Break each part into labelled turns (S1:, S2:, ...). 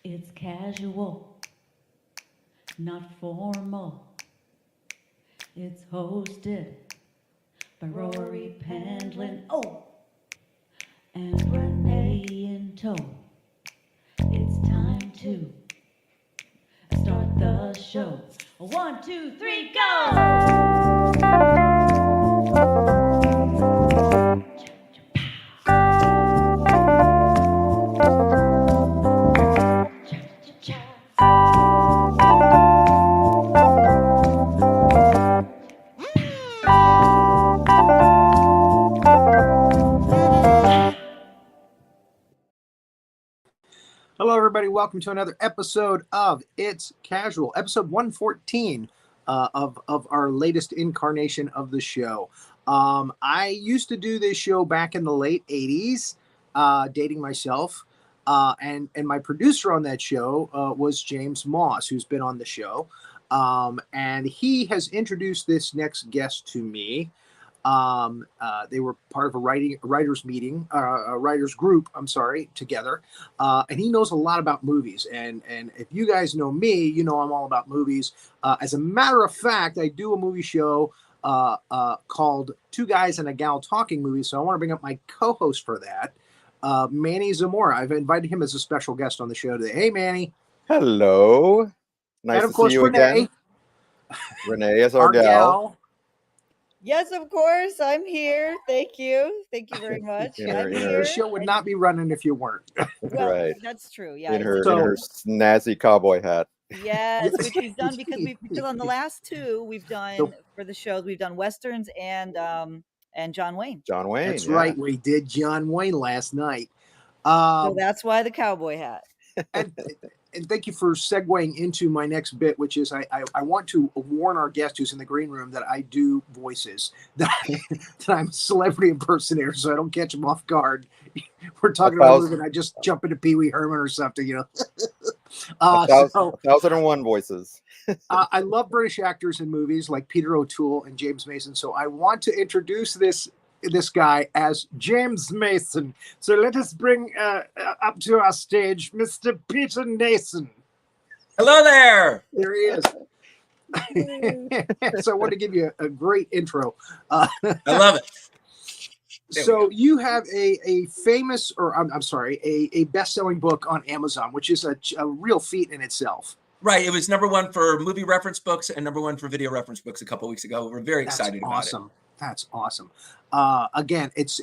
S1: It's casual, not formal. It's hosted by Rory Pendlin. Oh, and Renee in tow. It's time to start the show. 1, 2, 3, go!
S2: Hello, everybody. Welcome to another episode of It's Casual, episode 114 of our latest incarnation of the show. I used to do this show back in the late 80s, dating myself. And my producer on that show was James Moss, who's been on the show. And he has introduced this next guest to me. They were part of a writers group, together. And he knows a lot about movies. And if you guys know me, you know I'm all about movies. As a matter of fact, I do a movie show called Two Guys and a Gal Talking Movies. So I want to bring up my co-host for that, Manny Zamora. I've invited him as a special guest on the show today. Hey, Manny.
S3: Hello. Nice
S2: and of
S3: to
S2: course,
S3: see you
S2: Renee,
S3: again. Renee is our gal.
S2: gal.
S4: Yes, of course. I'm here. Thank you. Thank you very much. I'm
S2: The
S4: here.
S2: show would not be running if you weren't.
S4: Well,
S3: Right.
S4: that's true. Yeah.
S3: In her snazzy cowboy hat.
S4: Yes, which we've done because on the last two we've done for the shows, we've done Westerns and John Wayne.
S3: John Wayne.
S2: That's right. We did John Wayne last night.
S4: So that's why the cowboy hat.
S2: And thank you for segueing into my next bit, which is I want to warn our guest who's in the green room that I do voices, that I'm a celebrity impersonator, so I don't catch them off guard. We're talking about a movie and I just jump into Pee Wee Herman or something, you know.
S3: 1001 voices.
S2: I love British actors in movies like Peter O'Toole and James Mason, so I want to introduce this guy as James Mason. So let us bring up to our stage Mr. Peter Nason.
S5: Hello there.
S2: There he is. So I want to give you a great intro.
S5: I love it.
S2: So you have a famous, or I'm sorry, a best-selling book on Amazon, which is a real feat in itself.
S5: Right. It was #1 for movie reference books and #1 for video reference books a couple of weeks ago. We're very excited about it.
S2: That's awesome. Again, it's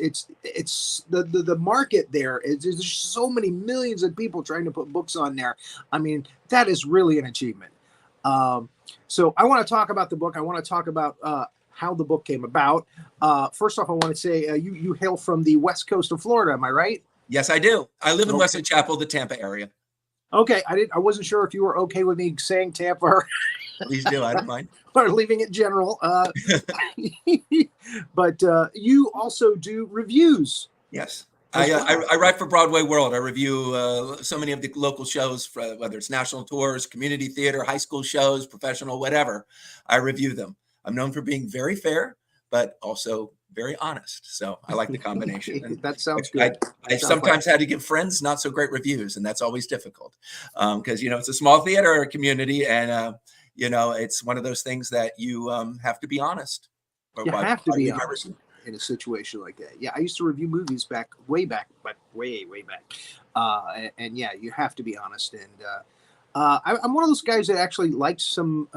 S2: the market there. There's so many millions of people trying to put books on there. I mean, that is really an achievement. So I want to talk about the book. I want to talk about how the book came about. First off, I want to say you hail from the west coast of Florida. Am I right?
S5: Yes, I do. I live in Wesley Chapel, the Tampa area.
S2: Okay, I wasn't sure if you were okay with me saying Tampa or
S5: please do. I don't mind.
S2: Or leaving it general. But you also do reviews.
S5: Yes. I write for Broadway World. I review so many of the local shows, whether it's national tours, community theater, high school shows, professional, whatever. I review them. I'm known for being very fair, but also very honest. So I like the combination. And
S2: that sounds good.
S5: I sometimes had to give friends not so great reviews, and that's always difficult because, it's a small theater community, and, it's one of those things that you have to be honest.
S2: You have to be honest in a situation like that. Yeah, I used to review movies way back. And yeah, you have to be honest. And I'm one of those guys that actually liked some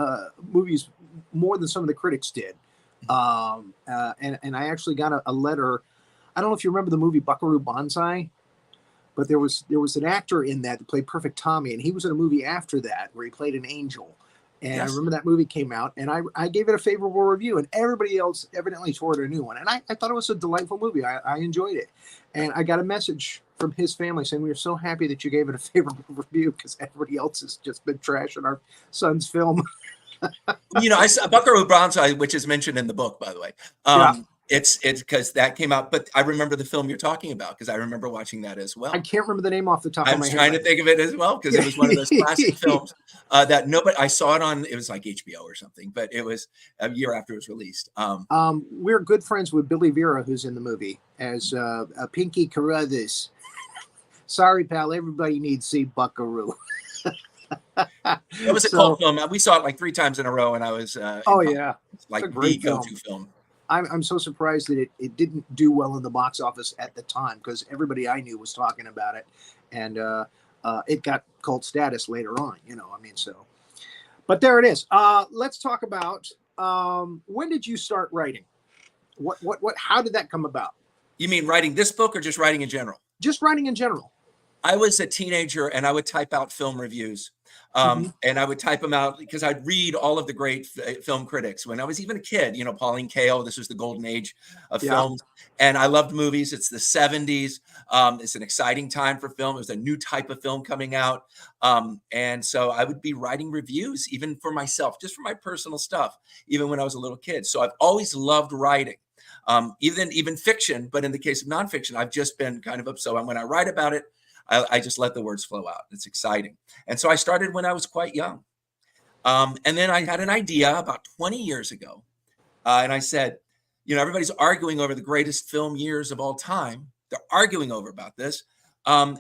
S2: movies more than some of the critics did. And I actually got a letter. I don't know if you remember the movie Buckaroo Banzai, but there was an actor in that played Perfect Tommy, and he was in a movie after that where he played an angel. And yes. I remember that movie came out, and I gave it a favorable review, and everybody else evidently tore it a new one. And I thought it was a delightful movie. I enjoyed it. And I got a message from his family saying, "We are so happy that you gave it a favorable review because everybody else has just been trashing our son's film."
S5: I saw Buckaroo Banzai, which is mentioned in the book, by the way. It's because that came out, but I remember the film you're talking about because I remember watching that as well.
S2: I can't remember the name off the top of my head.
S5: I'm trying to think of it as well because it was one of those classic films that nobody. I saw it on. It was like HBO or something, but it was a year after it was released.
S2: We're good friends with Billy Vera, who's in the movie as Pinky Carruthers. Sorry, pal. Everybody needs to see Buckaroo.
S5: It was a cult film. We saw it like 3 times in a row, and I was
S2: Oh yeah,
S5: like
S2: a great
S5: the go-to film.
S2: I'm so surprised that it didn't do well in the box office at the time, because everybody I knew was talking about it, and it got cult status later on. I mean, so. But there it is. Let's talk about when did you start writing? What? How did that come about?
S5: You mean writing this book or just writing in general?
S2: Just writing in general.
S5: I was a teenager and I would type out film reviews. And I would type them out because I'd read all of the great film critics when I was even a kid. Pauline Kael. This was the golden age of films, and I loved movies. It's the 70s. It's an exciting time for film. It was a new type of film coming out, and so I would be writing reviews even for myself, just for my personal stuff, even when I was a little kid. So I've always loved writing, even fiction. But in the case of nonfiction, I've just been kind of so when I write about it, I just let the words flow out. It's exciting. And so I started when I was quite young. And then I had an idea about 20 years ago. And I said, everybody's arguing over the greatest film years of all time. They're arguing about this. I've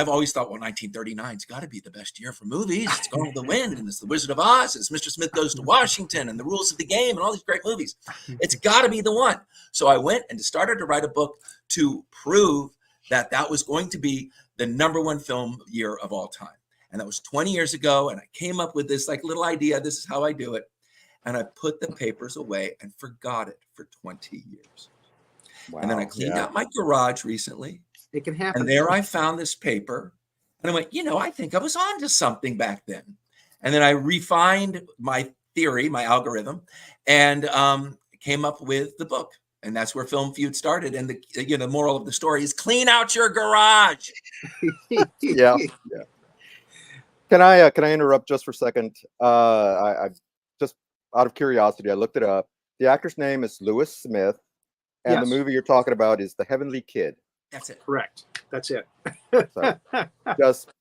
S5: always thought, well, 1939's got to be the best year for movies. It's Gone with the Wind, and it's The Wizard of Oz, it's Mr. Smith Goes to Washington, and The Rules of the Game, and all these great movies. It's got to be the one. So I went and started to write a book to prove that was going to be the #1 film year of all time. And that was 20 years ago. And I came up with this little idea. This is how I do it. And I put the papers away and forgot it for 20 years. Wow, and then I cleaned out my garage recently.
S2: It can happen.
S5: And there I found this paper. And I went, I think I was onto something back then. And then I refined my theory, my algorithm, and came up with the book. And that's where Film Feud started. And the moral of the story is clean out your garage.
S3: Yeah. Can I interrupt just for a second? I just out of curiosity, I looked it up. The actor's name is Lewis Smith, and the movie you're talking about is The Heavenly Kid.
S5: That's it.
S2: Correct. That's it.
S3: So,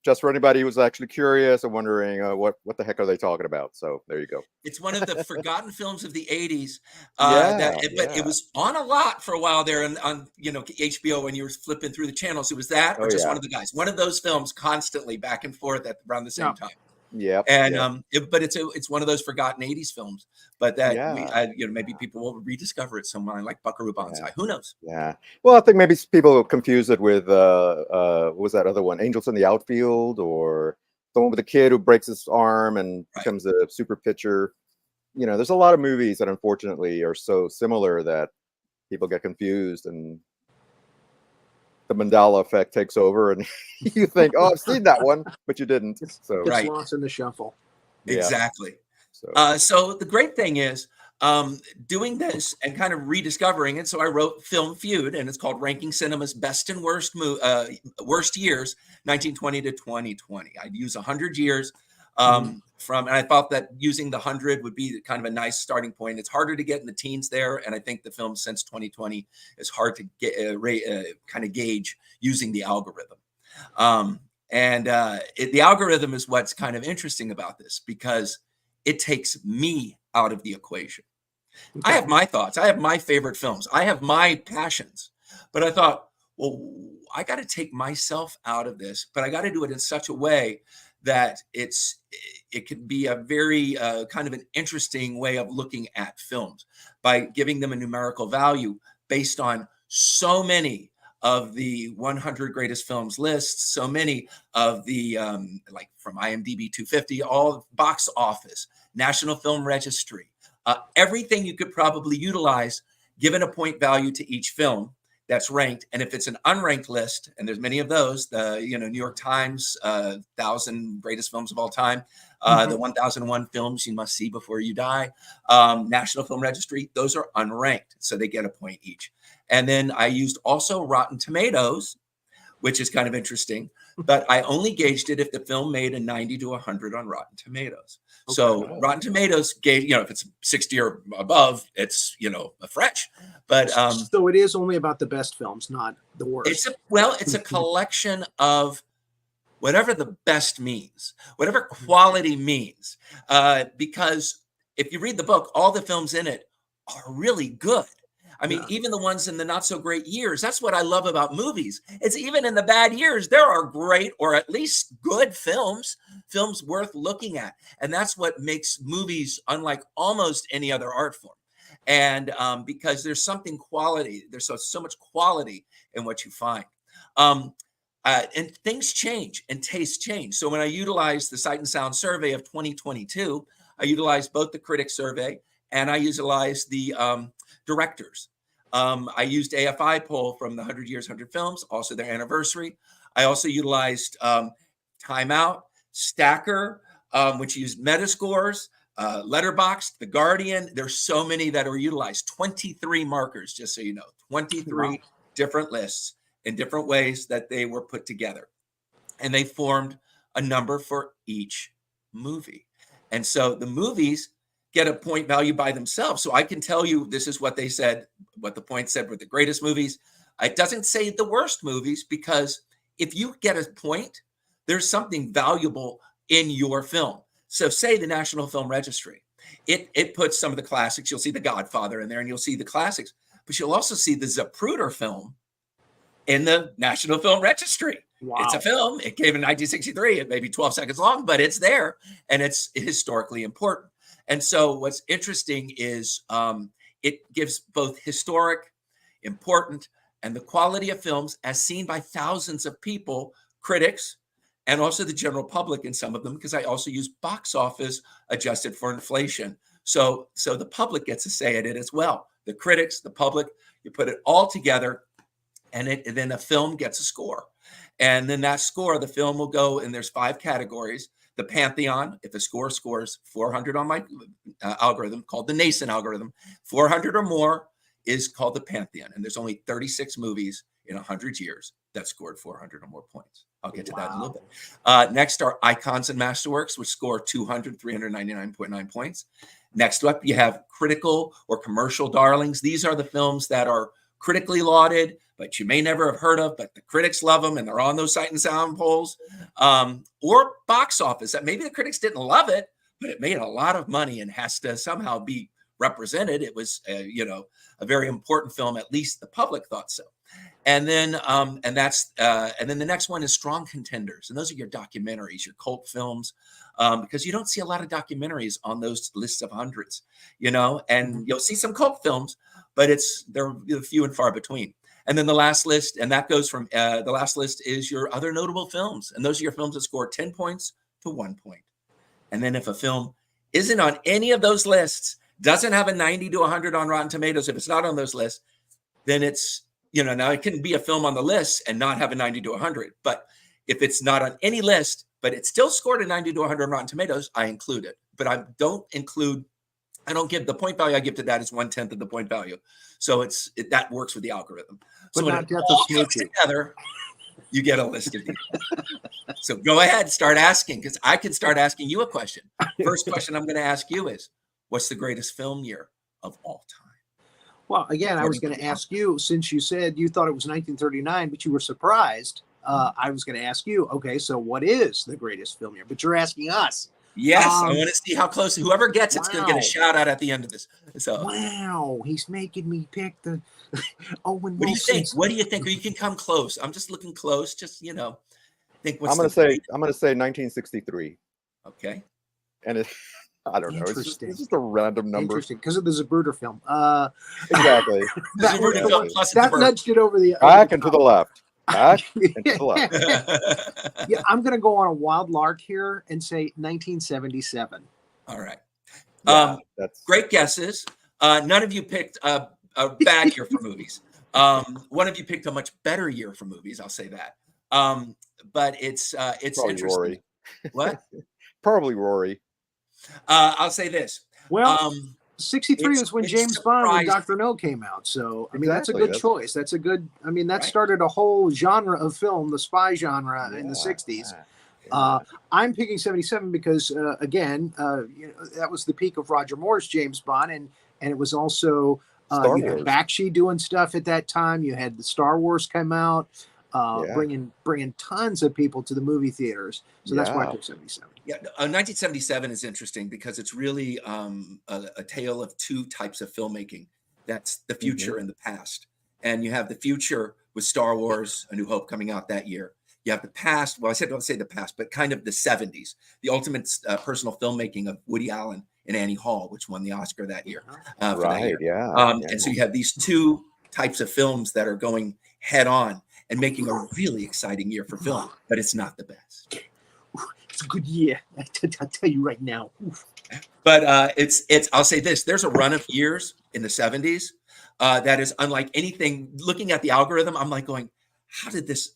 S3: just for anybody who's actually curious and wondering what the heck are they talking about. So there you go.
S5: It's one of the forgotten films of the 80s.
S3: But
S5: it was on a lot for a while there on HBO when you were flipping through the channels. It was that or just one of the guys. One of those films constantly back and forth at around the same time.
S3: Yeah.
S5: And but it's one of those forgotten 80s films. But that maybe people will rediscover it somewhere like Buckaroo Banzai. Who knows?
S3: Yeah. Well, I think maybe people confuse it with what was that other one? Angels in the Outfield, or the one with the kid who breaks his arm and becomes a super pitcher. There's a lot of movies that unfortunately are so similar that people get confused, and the Mandela effect takes over, and you think, "Oh, I've seen that one," but you didn't. So
S2: it's lost in the shuffle.
S5: Exactly. So the great thing is doing this and kind of rediscovering it. So I wrote Film Feud, and it's called Ranking Cinema's Best and Worst Years, 1920 to 2020. I'd use 100 years and I thought that using the 100 would be kind of a nice starting point. It's harder to get in the teens there, and I think the film since 2020 is hard to get kind of gauge using the algorithm. The algorithm is what's kind of interesting about this, because it takes me out of the equation. I have my thoughts. I have my favorite films. I have my passions. But I thought, well, I got to take myself out of this, but I got to do it in such a way that it could be a very kind of an interesting way of looking at films by giving them a numerical value based on so many of the 100 greatest films lists, so many of the like from IMDb 250, all box office, National Film Registry, everything you could probably utilize, given a point value to each film that's ranked. And if it's an unranked list, and there's many of those, the New York Times 1,000 greatest films of all time, the 1001 films you must see before you die, National Film Registry, those are unranked, so they get a point each. And then I used also Rotten Tomatoes, which is kind of interesting, but I only gauged it if the film made a 90 to 100 on Rotten Tomatoes. Okay. So Rotten Tomatoes gauge, if it's 60 or above, it's, a fresh. But
S2: so it is only about the best films, not the worst.
S5: It's a collection of whatever the best means, whatever quality means, because if you read the book, all the films in it are really good. I mean,
S2: Yeah.
S5: even the ones in the not so great years. That's what I love about movies. It's even in the bad years, there are great or at least good films worth looking at. And that's what makes movies unlike almost any other art form. And because there's something quality, there's so much quality in what you find. And things change and tastes change. So when I utilized the Sight and Sound survey of 2022, I utilized both the critic survey and I utilized the directors. I used AFI poll from the 100 Years, 100 Films, also their anniversary. I also utilized Time Out, Stacker, which used Metascores, Letterboxd, The Guardian. There's so many that are utilized. 23 markers, just so you know, 23
S2: Wow.
S5: different lists in different ways that they were put together. And they formed a number for each movie. And so the movies get a point value by themselves. So I can tell you this is what they said, what the point said were the greatest movies. It doesn't say the worst movies, because if you get a point, there's something valuable in your film. So say the National Film Registry, it puts some of the classics. You'll see The Godfather in there and you'll see the classics, but you'll also see the Zapruder film in the National Film Registry.
S2: Wow.
S5: It's a film. It came in 1963. It may be 12 seconds long, but it's there and it's historically important. And so what's interesting is it gives both historic, important, and the quality of films as seen by thousands of people, critics, and also the general public in some of them, because I also use box office adjusted for inflation. So the public gets a say at it as well. The critics, the public, you put it all together, and then a film gets a score. And then that score, the film will go, and there's 5 categories. The Pantheon, if a score scores 400 on my algorithm called the Nason algorithm, 400 or more is called the Pantheon. And there's only 36 movies in 100 years that scored 400 or more points. I'll get to that in a little bit. Next are Icons and Masterworks, which score 399.9 points. Next up, you have critical or commercial darlings. These are the films that are critically lauded, but you may never have heard of, but the critics love them and they're on those Sight and Sound polls. Or box office, that maybe the critics didn't love it, but it made a lot of money and has to somehow be represented. It was, a very important film, at least the public thought so. And then, and then the next one is strong contenders, and those are your documentaries, your cult films, because you don't see a lot of documentaries on those lists of hundreds, and you'll see some cult films, but they're few and far between. And then the last list, and that goes from the last list is your other notable films, and those are your films that score 10 points to 1 point. And then if a film isn't on any of those lists, doesn't have a 90 to 100 on Rotten Tomatoes, if it's not on those lists, then it's, now it can be a film on the list and not have a 90 to 100. But if it's not on any list, but it still scored a 90 to 100 on Rotten Tomatoes, I include it. But I don't give the point value I give to that is 1/10 of the point value. So that works with the algorithm.
S2: But
S5: so when
S2: not
S5: it
S2: Death of
S5: all comes
S2: Smoochie.
S5: together, you get a list of these. So go ahead, start asking, because I can start asking you a question. First question I'm going to ask you is, what's the greatest film year of all time?
S2: Well, again, I was going to ask you, since you said you thought it was 1939, but you were surprised. I was going to ask you, okay, so what is the greatest film year? But you're asking us.
S5: Yes, I want to see how close. Whoever gets it's going to get a
S2: Wow.
S5: shout out at the end of this. So,
S2: Wow, he's making me pick the Owen
S5: what do you think?
S2: Wilson's.
S5: What do you think? Or you can come close. I'm just looking close. Just think. What's
S3: I'm gonna say 1963,
S5: Okay.
S3: and I don't know.
S2: Interesting.
S3: It's just a random number.
S2: Interesting, because of the Zapruder film.
S3: Exactly.
S2: That,
S5: Zapruder film plus
S2: that
S5: Zapruder.
S2: nudged it over the
S3: Back and to the left. Back and to the left.
S2: Yeah, I'm going to go on a wild lark here and say 1977.
S5: All right.
S3: Yeah, that's
S5: Great guesses. None of you picked a bad year for movies. One of you picked a much better year for movies. I'll say that. But it's
S3: probably
S5: interesting.
S3: Rory.
S5: What?
S3: Probably Rory.
S5: I'll say this.
S2: Well, 63 is when
S5: it's
S2: James Bond and
S5: surprising.
S2: Dr. No came out. So, I mean, that's a
S3: Exactly,
S2: good
S3: that's-
S2: choice. That's a good, I mean, that
S5: Right.
S2: started a whole genre of film, the spy genre in the 60s. I'm picking 77 because, again, that was the peak of Roger Moore's James Bond. And it was also,
S3: Star
S2: you had
S3: Wars.
S2: Bakshi doing stuff at that time. You had the Star Wars come out, bringing tons of people to the movie theaters. So that's why I
S3: Yeah.
S2: took 77.
S5: Yeah, 1977 is interesting because it's really a tale of two types of filmmaking. That's the future and the past. And you have the future with Star Wars, A New Hope coming out that year. You have the past. Well, don't say the past, but kind of the 70s, the ultimate personal filmmaking of Woody Allen and Annie Hall, which won the Oscar that year. For that year. And so you have these two types of films that are going head on and making a really exciting year for film, but it's not the best.
S2: It's a good year. I'll tell you right now. Oof.
S5: But it's I'll say this, there's a run of years in the 70s that is unlike anything. Looking at the algorithm, I'm like going, how did this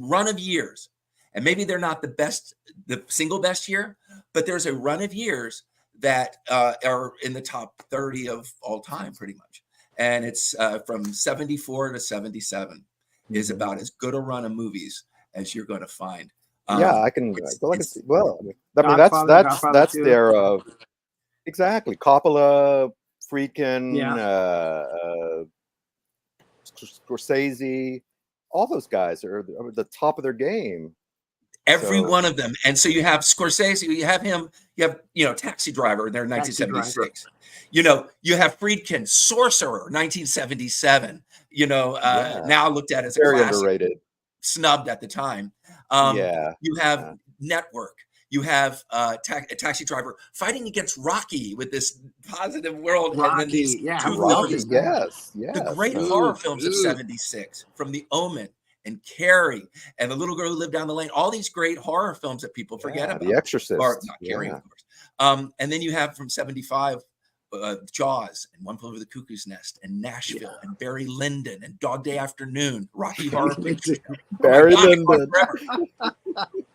S5: run of years, and maybe they're not the single best year, but there's a run of years that are in the top 30 of all time pretty much. And it's from 74 to 77 is about as good a run of movies as you're going to find.
S3: I can see. Well, I mean, that's their exactly. Coppola, Friedkin, Scorsese, all those guys are the top of their game.
S5: Every one of them. And so you have Scorsese, you have him, you have, Taxi Driver there in 1976. You have Friedkin, Sorcerer, 1977. Now looked at as a
S3: very
S5: classic,
S3: underrated,
S5: snubbed at the time. You have Network. You have Taxi Driver fighting against Rocky with this positive world.
S2: Rocky,
S5: and then these two
S3: Rocky,
S5: villains.
S3: yes.
S5: The great horror films of 76, from The Omen and Carrie and The Little Girl Who Lived Down the Lane, all these great horror films that people forget about.
S3: The Exorcist.
S5: Or not Carrie, of course. And then you have from 75, Jaws and One Flew Over the Cuckoo's Nest and Nashville and Barry Lyndon and Dog Day Afternoon, Rocky Horror Picture Show.
S3: Barry Lyndon.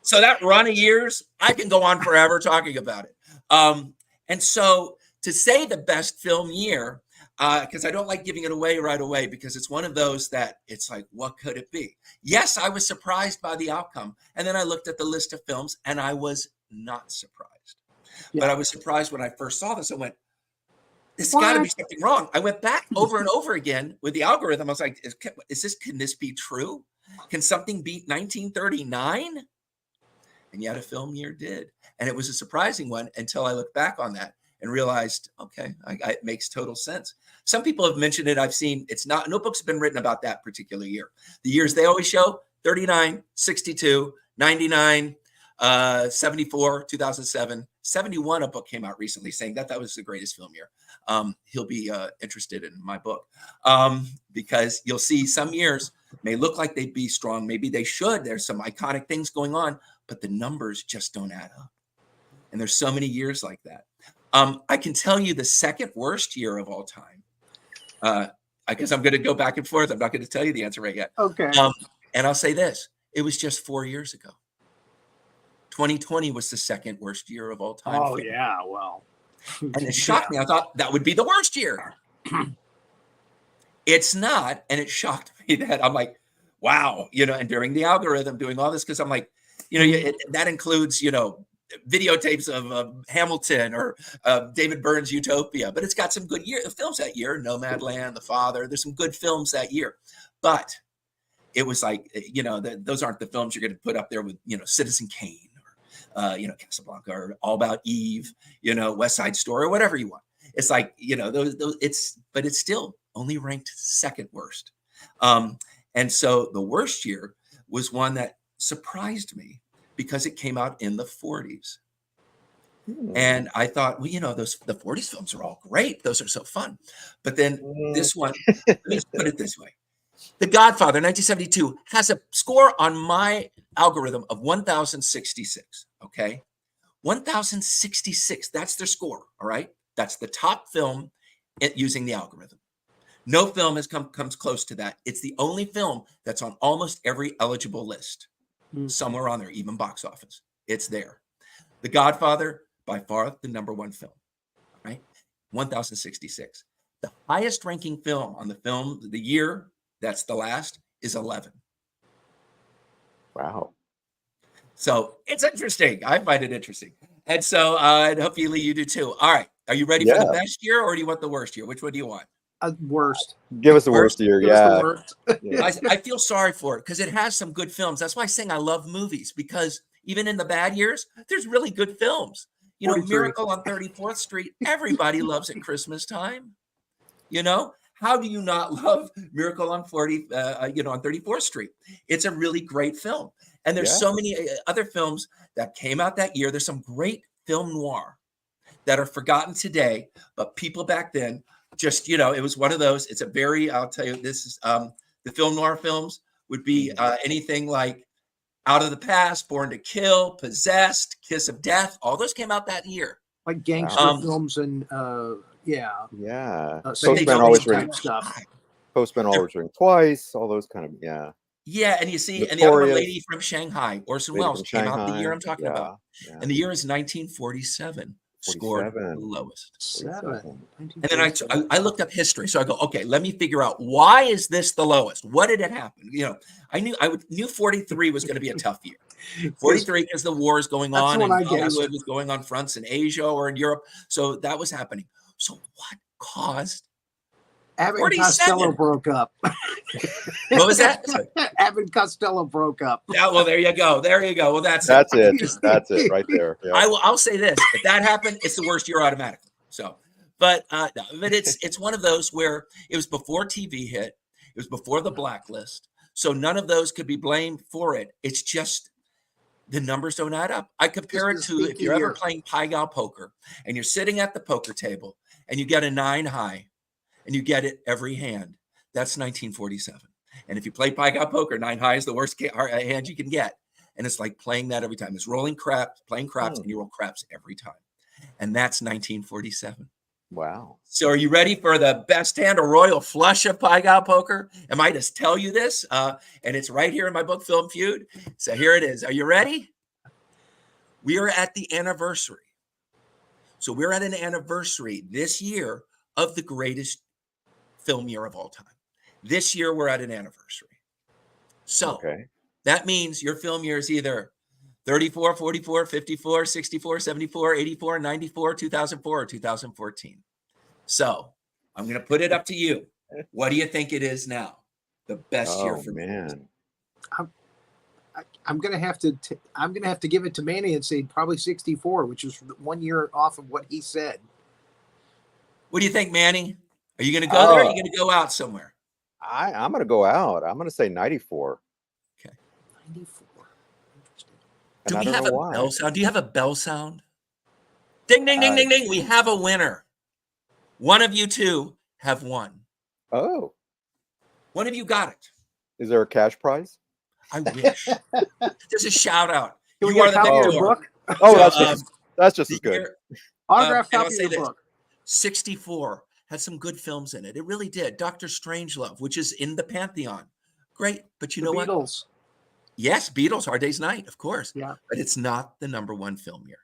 S5: So that run of years, I can go on forever talking about it. And so to say the best film year, because I don't like giving it away right away, because it's one of those that it's like, what could it be? Yes, I was surprised by the outcome. And then I looked at the list of films and I was not surprised. But I was surprised when I first saw this. I went, there's got to be something wrong. I went back over and over again with the algorithm. I was like, can this be true? Can something beat 1939? And yet a film year did. And it was a surprising one until I looked back on that and realized, okay, it makes total sense. Some people have mentioned it. I've seen no books have been written about that particular year. The years they always show, 39, 62, 99, 74, 2007, 71, a book came out recently saying that was the greatest film year. He'll be interested in my book because you'll see some years may look like they'd be strong. Maybe they should. There's some iconic things going on, but the numbers just don't add up. And there's so many years like that. I can tell you the second worst year of all time. I guess I'm going to go back and forth. I'm not going to tell you the answer right yet.
S2: Okay.
S5: And I'll say this. It was just 4 years ago. 2020 was the second worst year of all time.
S2: Oh, yeah. Well.
S5: And it shocked me. I thought that would be the worst year. It's not. And it shocked me that I'm like, wow, and during the algorithm doing all this, because I'm like, that includes, videotapes of Hamilton or David Byrne's Utopia, but it's got some good films that year. Nomadland, The Father. There's some good films that year, but it was like, those aren't the films you're going to put up there with, Citizen Kane or, Casablanca or All About Eve, West Side Story or whatever you want. It's like, but it's still only ranked second worst. And so the worst year was one that surprised me, because it came out in the 40s. And I thought, the 40s films are all great. Those are so fun. But then this one, let me put it this way. The Godfather, 1972, has a score on my algorithm of 1,066, okay? 1,066, that's their score, all right? That's the top film using the algorithm. No film comes close to that. It's the only film that's on almost every eligible list. Somewhere on there, even box office. It's there. The Godfather, by far the number one film, right? 1,066. The highest ranking film on the year, that's the last, is 11.
S3: Wow.
S5: So it's interesting. I find it interesting. And so hopefully you do too. All right. Are you ready for the best year, or do you want the worst year? Which one do you want?
S2: Worst.
S3: Give us the worst year.
S5: I feel sorry for it because it has some good films. That's why I saying I love movies, because even in the bad years, there's really good films. 43. Miracle on 34th Street. Everybody loves at Christmas time. You know, how do you not love Miracle on 40, on 34th Street? It's a really great film. And there's so many other films that came out that year. There's some great film noir that are forgotten today, but people back then just, it was one of those. It's a very, I'll tell you, this is the film noir films would be anything like Out of the Past, Born to Kill, Possessed, Kiss of Death. All those came out that year.
S2: Like gangster films and
S3: Postman always ring
S2: stuff.
S3: Postman always ring twice. All those kind of
S5: Yeah, and you see, and the other one, Lady from Shanghai, Orson Welles, came out the year I'm talking about.
S3: Yeah.
S5: And the year is 1947. Scored the lowest.
S2: 7.
S5: And then I looked up history. So I go, okay, let me figure out, why is this the lowest? What did it happen? I knew 43 was going to be a tough year. 43 because the war is going on and Hollywood was going on fronts in Asia or in Europe. So that was happening. So what caused
S2: Abbott and Costello broke up.
S5: What was that?
S2: Abbott and Costello broke up.
S5: Yeah, well, there you go. Well, that's
S3: it. That's it right there. Yeah.
S5: I'll say this: if that happened, it's the worst year automatically. So, but it's one of those where it was before TV hit, it was before the blacklist, so none of those could be blamed for it. It's just the numbers don't add up. I compare it to if you're ever playing Pai Gow poker and you're sitting at the poker table and you get a 9 high. And you get it every hand. That's 1947. And if you play Pai Gow poker, 9 high is the worst hand you can get. And it's like playing that every time. It's rolling craps, playing craps, and you roll craps every time. And that's 1947.
S3: Wow.
S5: So are you ready for the best hand, a royal flush of Pai Gow poker? I might just tell you this, and it's right here in my book, Film Feud. So here it is. Are you ready? We are at the anniversary. So we're at an anniversary this year of the greatest film year of all time. This year, we're at an anniversary. So that means your film year is either 34, 44, 54, 64, 74, 84, 94, 2004, or 2014. So I'm going to put it up to you. What do you think it is now? The best year for me.
S2: I'm gonna have to give it to Manny and say probably 64, which is 1 year off of what he said.
S5: What do you think, Manny? Are you going to go there or are you going to go out somewhere?
S3: I'm going to go out. I'm going to say 94.
S5: Okay.
S2: 94. Interesting.
S5: Do we have a bell sound? Do you have a bell sound? Ding, ding, ding, ding, ding. We have a winner. One of you two have won.
S3: Oh.
S5: One of you got it.
S3: Is there a cash prize?
S5: I wish. There's a shout out.
S2: You are the
S3: book. Oh, that's just as good.
S2: Autograph copy of the book.
S5: 64 had some good films in it. It really did. Dr. Strangelove, which is in the Pantheon. Great. But you know what?
S2: Beatles.
S5: Yes, Beatles, Hard Day's Night, of course.
S2: Yeah.
S5: But it's not the #1 film year.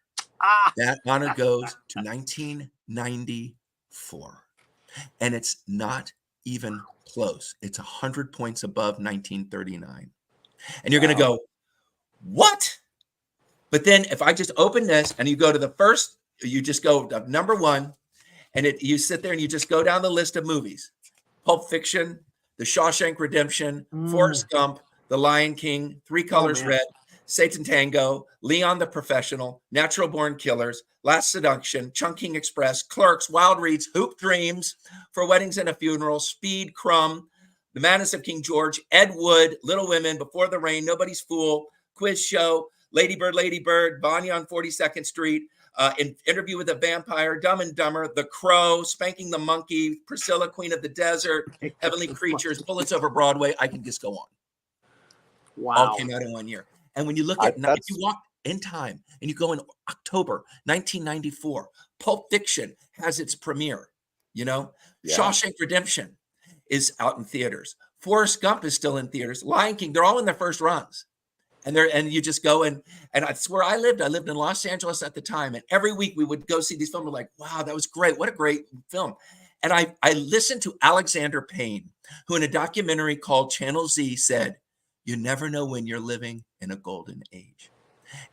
S5: That honor goes to 1994. And it's not even close. It's 100 points above 1939. And you're going to go, what? But then if I just open this and you go to the first, you just go to #1. And you sit there and you just go down the list of movies. Pulp Fiction, The Shawshank Redemption, Forrest Gump, The Lion King, Three Colors Red, Satan Tango, Leon the Professional, Natural Born Killers, Last Seduction, Chungking Express, Clerks, Wild Reads, Hoop Dreams, For Weddings and a Funeral, Speed, Crumb, The Madness of King George, Ed Wood, Little Women, Before the Rain, Nobody's Fool, Quiz Show, Lady Bird, Bonnie on 42nd Street, Interview with a Vampire, Dumb and Dumber, The Crow, Spanking the Monkey, Priscilla, Queen of the Desert, Heavenly Creatures, Bullets Over Broadway. I can just go on.
S2: Wow.
S5: All came out in 1 year. And when you look at, if you walk in time and you go in October 1994, Pulp Fiction has its premiere, Shawshank Redemption is out in theaters. Forrest Gump is still in theaters. Lion King, they're all in their first runs. And you just go and that's where I lived. I lived in Los Angeles at the time. And every week we would go see these films. We're like, wow, that was great. What a great film. And I listened to Alexander Payne, who in a documentary called Channel Z said, you never know when you're living in a golden age.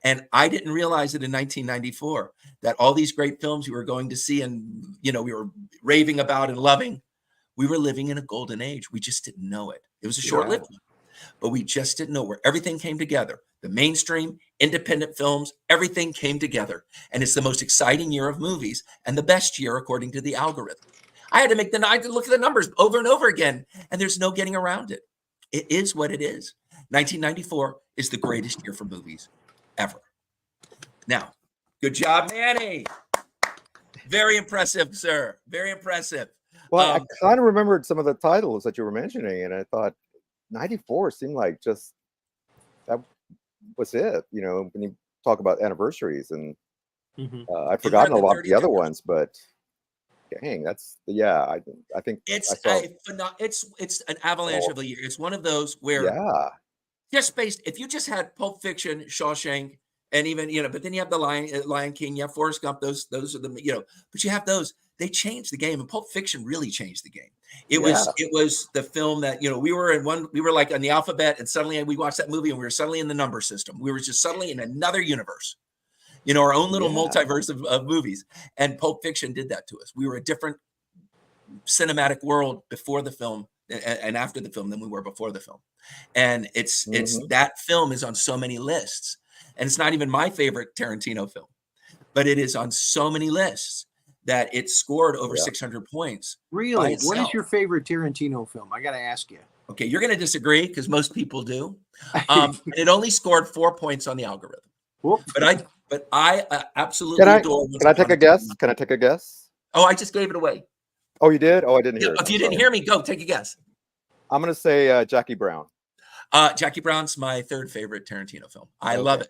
S5: And I didn't realize it in 1994 that all these great films we were going to see and, we were raving about and loving, we were living in a golden age. We just didn't know it. It was a short-lived one. But we just didn't know where everything came together. The mainstream, independent films, everything came together. And it's the most exciting year of movies and the best year according to the algorithm. I had to look at the numbers over and over again, and there's no getting around it. It is what it is. 1994 is the greatest year for movies ever. Now, good job, Manny. Very impressive, sir. Very impressive.
S3: Well, I kind of remembered some of the titles that you were mentioning, and I thought 94 seemed like just that was it. You know, when you talk about anniversaries, and I'd forgotten a lot of the other ones, but dang, that's I think
S5: it's it's an avalanche of a year. It's one of those where just based, if you just had Pulp Fiction, Shawshank, and even, but then you have the Lion King, you have Forrest Gump, those are the, but you have those, they changed the game, and Pulp Fiction really changed the game. It was the film that, we were like on the alphabet, and suddenly we watched that movie and we were suddenly in the number system. We were just suddenly in another universe, our own little multiverse of movies. And Pulp Fiction did that to us. We were a different cinematic world before the film and after the film than we were before the film. And it's that film is on so many lists. And it's not even my favorite Tarantino film, but it is on so many lists that it scored over 600 points.
S2: Really? What is your favorite Tarantino film? I got to ask you.
S5: Okay, you're going to disagree because most people do. It only scored 4 points on the algorithm.
S2: Whoop.
S5: But I absolutely adore.
S3: Can I take a guess? Can I take a guess?
S5: Oh, I just gave it away.
S3: Oh, you did? Oh, I didn't hear it.
S5: If you didn't hear me, go take a guess.
S3: I'm going to say Jackie Brown.
S5: Jackie Brown's my third favorite Tarantino film. I love it.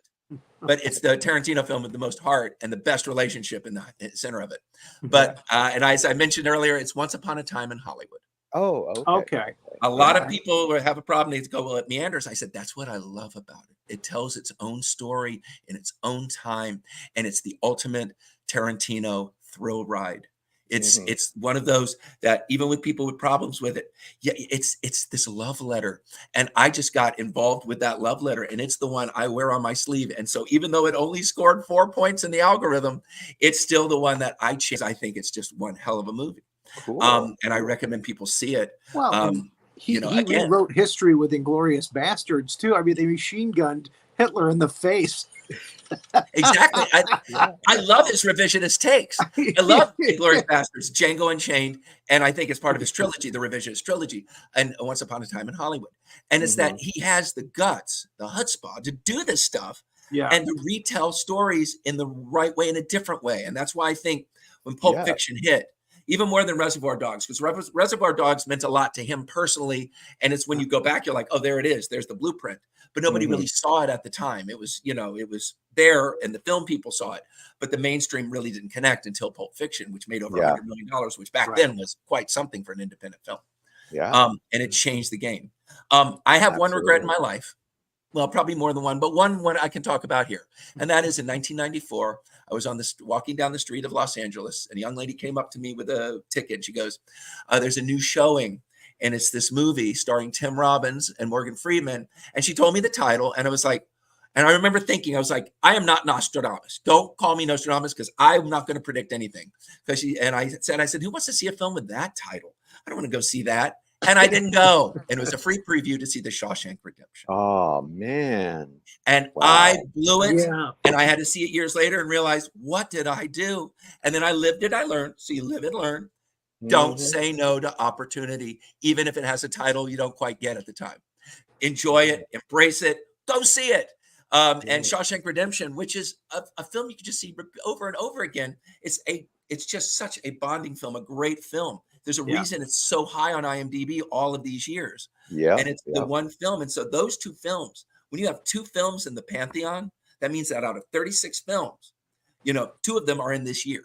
S5: But it's the Tarantino film with the most heart and the best relationship in the center of it. But and as I mentioned earlier, it's Once Upon a Time in Hollywood.
S3: Oh,
S2: okay.
S5: A lot of people have a problem. They go, well, it meanders. I said, that's what I love about it. It tells its own story in its own time, and it's the ultimate Tarantino thrill ride. It's one of those that even with people with problems with it, it's this love letter. And I just got involved with that love letter, and it's the one I wear on my sleeve. And so even though it only scored 4 points in the algorithm, it's still the one that I choose. I think it's just one hell of a movie.
S3: Cool.
S5: And I recommend people see it.
S2: Well, he rewrote history with Inglourious Bastards too. I mean, they machine gunned Hitler in the face.
S5: Exactly. I love his revisionist takes. I love Inglourious Bastards, Django Unchained, and I think it's part of his trilogy, the revisionist trilogy, and Once Upon a Time in Hollywood. And it's that he has the guts, the chutzpah to do this stuff and to retell stories in the right way, in a different way. And that's why I think when Pulp Fiction hit, even more than Reservoir Dogs, because Reservoir Dogs meant a lot to him personally. And it's when you go back, you're like, oh, there it is. There's the blueprint. But nobody really saw it at the time. It was, it was there, and the film people saw it. But the mainstream really didn't connect until Pulp Fiction, which made over $100 million, which back then was quite something for an independent film.
S3: Yeah.
S5: And it changed the game. I have one regret in my life. Well, probably more than one, but one I can talk about here. And that is in 1994, I was walking down the street of Los Angeles, and a young lady came up to me with a ticket. She goes, there's a new showing, and it's this movie starring Tim Robbins and Morgan Freeman. And she told me the title, and I was like, and I remember thinking, I was like, I am not Nostradamus. Don't call me Nostradamus, because I'm not going to predict anything. I said, who wants to see a film with that title? I don't want to go see that. And I didn't go. And it was a free preview to see The Shawshank Redemption.
S3: Oh, man.
S5: And I blew it. Yeah. And I had to see it years later and realize, what did I do? And then I lived it. I learned. So you live and learn. Don't say no to opportunity, even if it has a title you don't quite get at the time. Enjoy it. Embrace it. Go see it. And Shawshank Redemption, which is a film you can just see over and over again. It's just such a bonding film, a great film. There's a reason it's so high on IMDb all of these years. Yeah. And it's the one film. And so those two films, when you have two films in the Pantheon, that means that out of 36 films, 2 of them are in this year.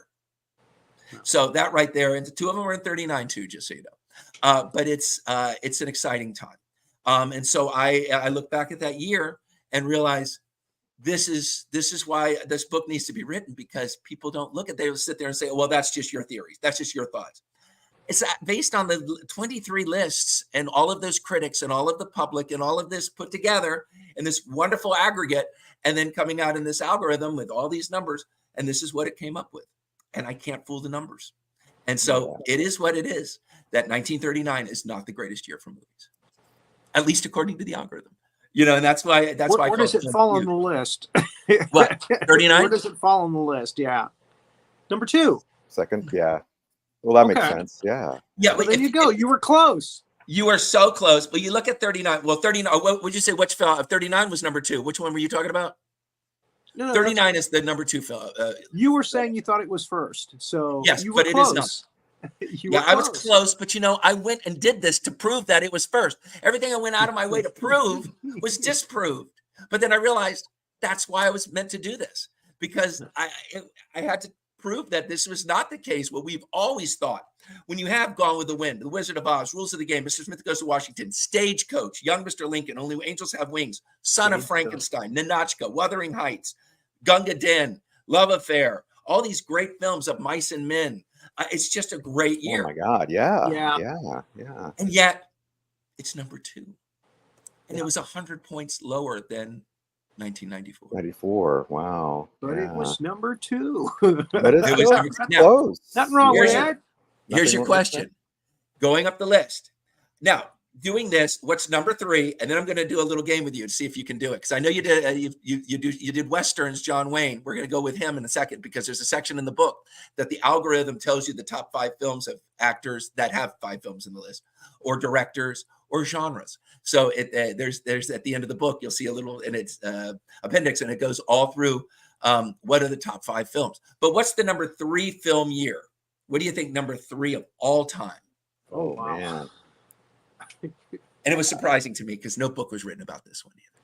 S5: So that right there, and 2 of them are in 39 too, just so you know. But it's an exciting time. And so I look back at that year and realize this is why this book needs to be written, because people don't look at it. They will sit there and say, oh, well, that's just your theories. That's just your thoughts. It's based on the 23 lists and all of those critics and all of the public and all of this put together in this wonderful aggregate, and then coming out in this algorithm with all these numbers. And this is what it came up with. And I can't fool the numbers. And so it is what it is, that 1939 is not the greatest year for movies, at least according to the algorithm. And that's why.
S2: Where does it fall on the list?
S5: What, 39?
S2: Where does it fall on the list? Yeah. Number 2.
S3: Second, yeah. Well, that makes
S2: Okay.
S3: sense. Yeah.
S5: Yeah,
S2: Well, there you go. You were close.
S5: you are so close. But you look at 39. Well, 39. What would you say? Which film? 39 was number 2. Which one were you talking about?
S2: No, that's-
S5: 39 is the number 2 film.
S2: you were saying you thought it was first, so
S5: Yes,
S2: you were
S5: but it
S2: close.
S5: is not.
S2: You
S5: Yeah,
S2: were
S5: I was close, but I went and did this to prove that it was first. Everything I went out of my way to prove was disproved. But then I realized that's why I was meant to do this, because I had to prove that this was not the case. What we've always thought. When you have Gone with the Wind, The Wizard of Oz, Rules of the Game, Mr. Smith Goes to Washington, Stagecoach, Young Mr. Lincoln, Only Angels Have Wings, Son of Frankenstein, Ninotchka, Wuthering Heights, Gunga Din, Love Affair, all these great films of mice and men. It's just a great year.
S3: Oh my God. Yeah.
S2: Yeah.
S3: Yeah.
S5: And yet it's number 2. And it was 100 points lower than 1994.
S3: 94. Wow.
S2: But it was number 2.
S3: But it's
S5: It was
S3: still
S5: number 2. Now,
S3: close.
S2: Nothing wrong with
S5: Here's your-
S2: that.
S5: here's
S3: Nothing
S5: your
S3: wrong with
S5: question. Going up the list. Now, doing this, what's number 3? And then I'm going to do a little game with you to see if you can do it. Because I know you did. You did Westerns, John Wayne. We're going to go with him in a second, because there's a section in the book that the algorithm tells you the top 5 films of actors that have 5 films in the list, or directors, or genres. So there's at the end of the book, you'll see a little in its appendix, and it goes all through what are the top 5 films. But what's the number 3 film year? What do you think number 3 of all time?
S3: Oh,
S2: wow.
S3: man.
S5: And it was surprising to me because no book was written about this one either.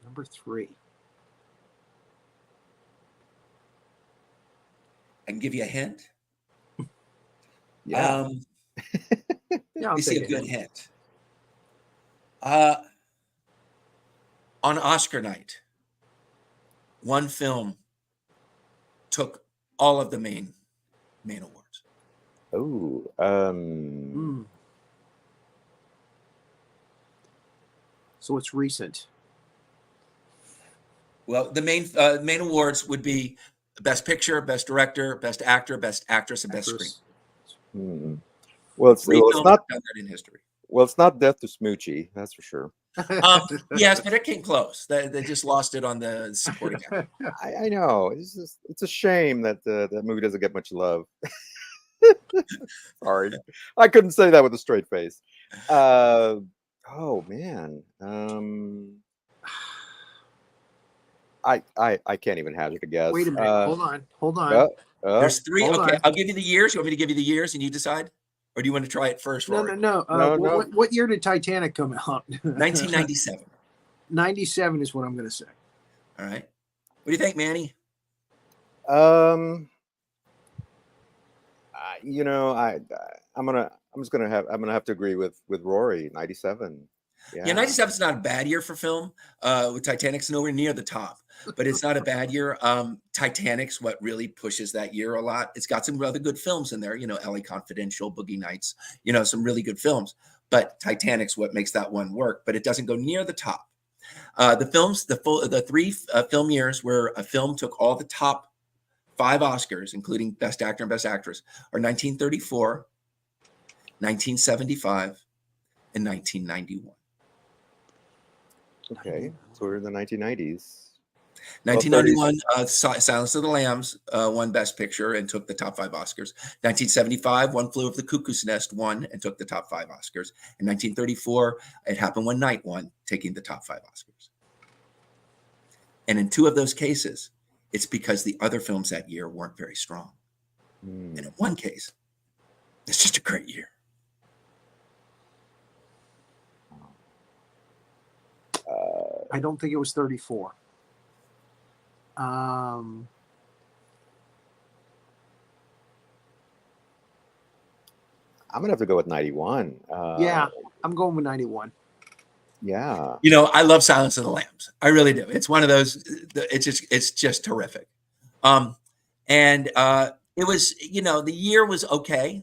S2: Number 3.
S5: I can give you a hint.
S3: Yeah.
S2: Yeah, I'll
S5: You see
S2: take
S5: a good
S2: it.
S5: hint. On Oscar night, one film took all of the main awards.
S3: Oh.
S2: So it's recent.
S5: Well, the main awards would be Best Picture, Best Director, Best Actor, Best Actress, and Best Screen.
S3: Well, it's
S5: 3
S3: not.
S5: films have done that in history.
S3: Well, it's not Death to Smoochie, that's for sure.
S5: Yes, but it came close. They just lost it on the supporting actor.
S3: I know. It's a shame that that movie doesn't get much love. Sorry, I couldn't say that with a straight face. Oh man. I can't even hazard a guess.
S2: Wait a minute. Hold on.
S5: There's 3.
S2: Hold
S5: Okay,
S2: on.
S5: I'll give you the years. You want me to give you the years and you decide? Or do you want to try it first, Rory?
S2: No.
S3: No.
S2: What year did Titanic come out?
S5: 1997.
S2: 97 is what I'm going to say.
S5: All right. What do you think, Manny?
S3: I'm gonna have to agree with Rory. 97.
S5: Yeah, 97 is not a bad year for film. With Titanic's nowhere near the top, but it's not a bad year. Titanic's what really pushes that year a lot. It's got some other good films in there, LA Confidential, Boogie Nights, some really good films. But Titanic's what makes that one work, but it doesn't go near the top. The 3 film years where a film took all the top 5 Oscars, including Best Actor and Best Actress, are 1934, 1975, and 1991.
S3: Okay, so we're in the 1990s.
S5: 1991, Silence of the Lambs won Best Picture and took the top 5 Oscars. 1975, One Flew Over the Cuckoo's Nest won and took the top 5 Oscars. In 1934, It Happened One Night won, taking the top 5 Oscars. And in 2 of those cases, it's because the other films that year weren't very strong. And in one case, it's just a great year.
S2: I don't think it was 34.
S3: I'm gonna have to go with 91.
S2: Yeah, I'm going with 91.
S3: Yeah.
S5: I love Silence of the Lambs. I really do. It's one of those. It's just terrific. And it was, the year was okay,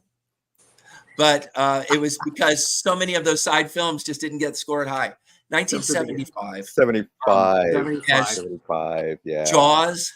S5: but it was because so many of those side films just didn't get scored high. 1975.
S3: 75. Yeah.
S5: Jaws,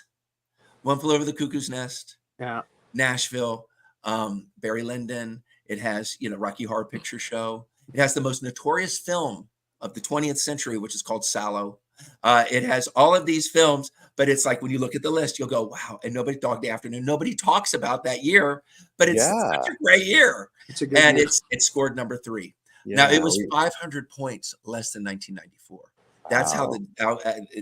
S5: One Flew Over the Cuckoo's Nest.
S2: Yeah.
S5: Nashville, Barry Lyndon. It has, Rocky Horror Picture Show. It has the most notorious film of the 20th century, which is called Sallow. It has all of these films, But it's like when you look at the list, you'll go, wow. And nobody Dog Day Afternoon. Nobody talks about that year, but it's such a great year.
S2: It's a good
S5: And
S2: year.
S5: it scored number 3.
S3: Yeah,
S5: Now it was 500 points less than 1994. That's how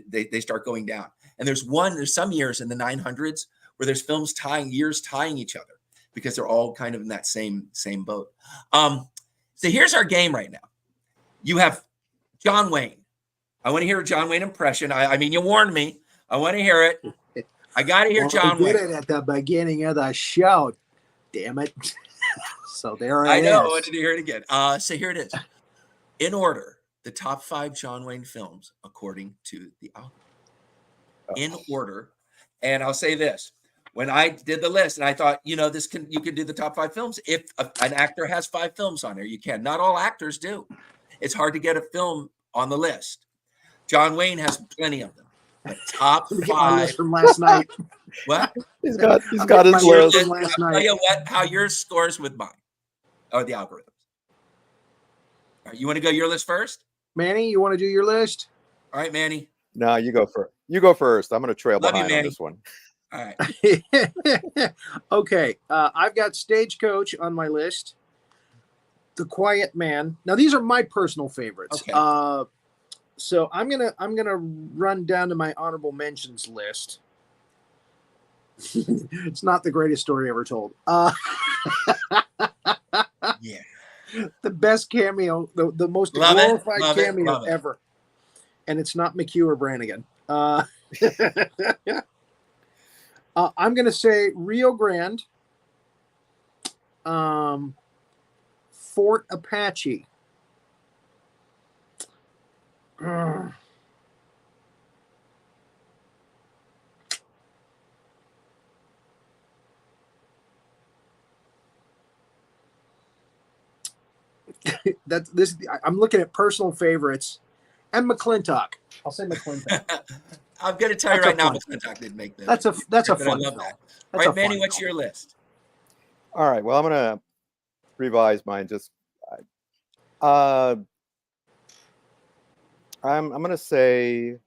S5: they start going down. And there's some years in the 900s where there's films tying each other because they're all kind of in that same boat. So here's our game right now. You have John Wayne. I want to hear a John Wayne impression. I mean, you warned me. I want to hear it. I got to hear John Wayne.
S2: I did it at the beginning of the show. Damn it. So there it is.
S5: I know. I wanted to hear it again. So here it is. In order, the top 5 John Wayne films according to the algorithm. In order. And I'll say this. When I did the list and I thought, you can do the top 5 films. If an actor has 5 films on there, you can. Not all actors do. It's hard to get a film on the list. John Wayne has plenty of them. But top 5
S2: from last night.
S5: What?
S3: He's got his list.
S5: I'll tell you how yours scores with mine. Or the algorithms. All right, you want to go your list first?
S2: Manny, you want to do your list?
S5: All right, Manny.
S3: No, you go first. You go first. I'm going to trail
S5: Love you,
S3: behind on
S5: Manny.
S3: this one.
S5: All right.
S2: Okay. I've got Stagecoach on my list. The Quiet Man. Now these are my personal favorites.
S5: Okay.
S2: So I'm gonna run down to my honorable mentions list. It's not the greatest story ever told.
S5: Yeah.
S2: The best cameo, the most glorified cameo ever. And it's not McHugh or Brannigan. I'm going to say Rio Grande, Fort Apache. I'm looking at personal favorites, and McClintock. I'll say McClintock.
S5: I'm going to tell you right now, McClintock didn't make this.
S2: That's a fun
S5: I love
S2: film.
S5: that. All right, Manny, what's your list?
S3: All right. Well, I'm going to revise mine. I'm going to say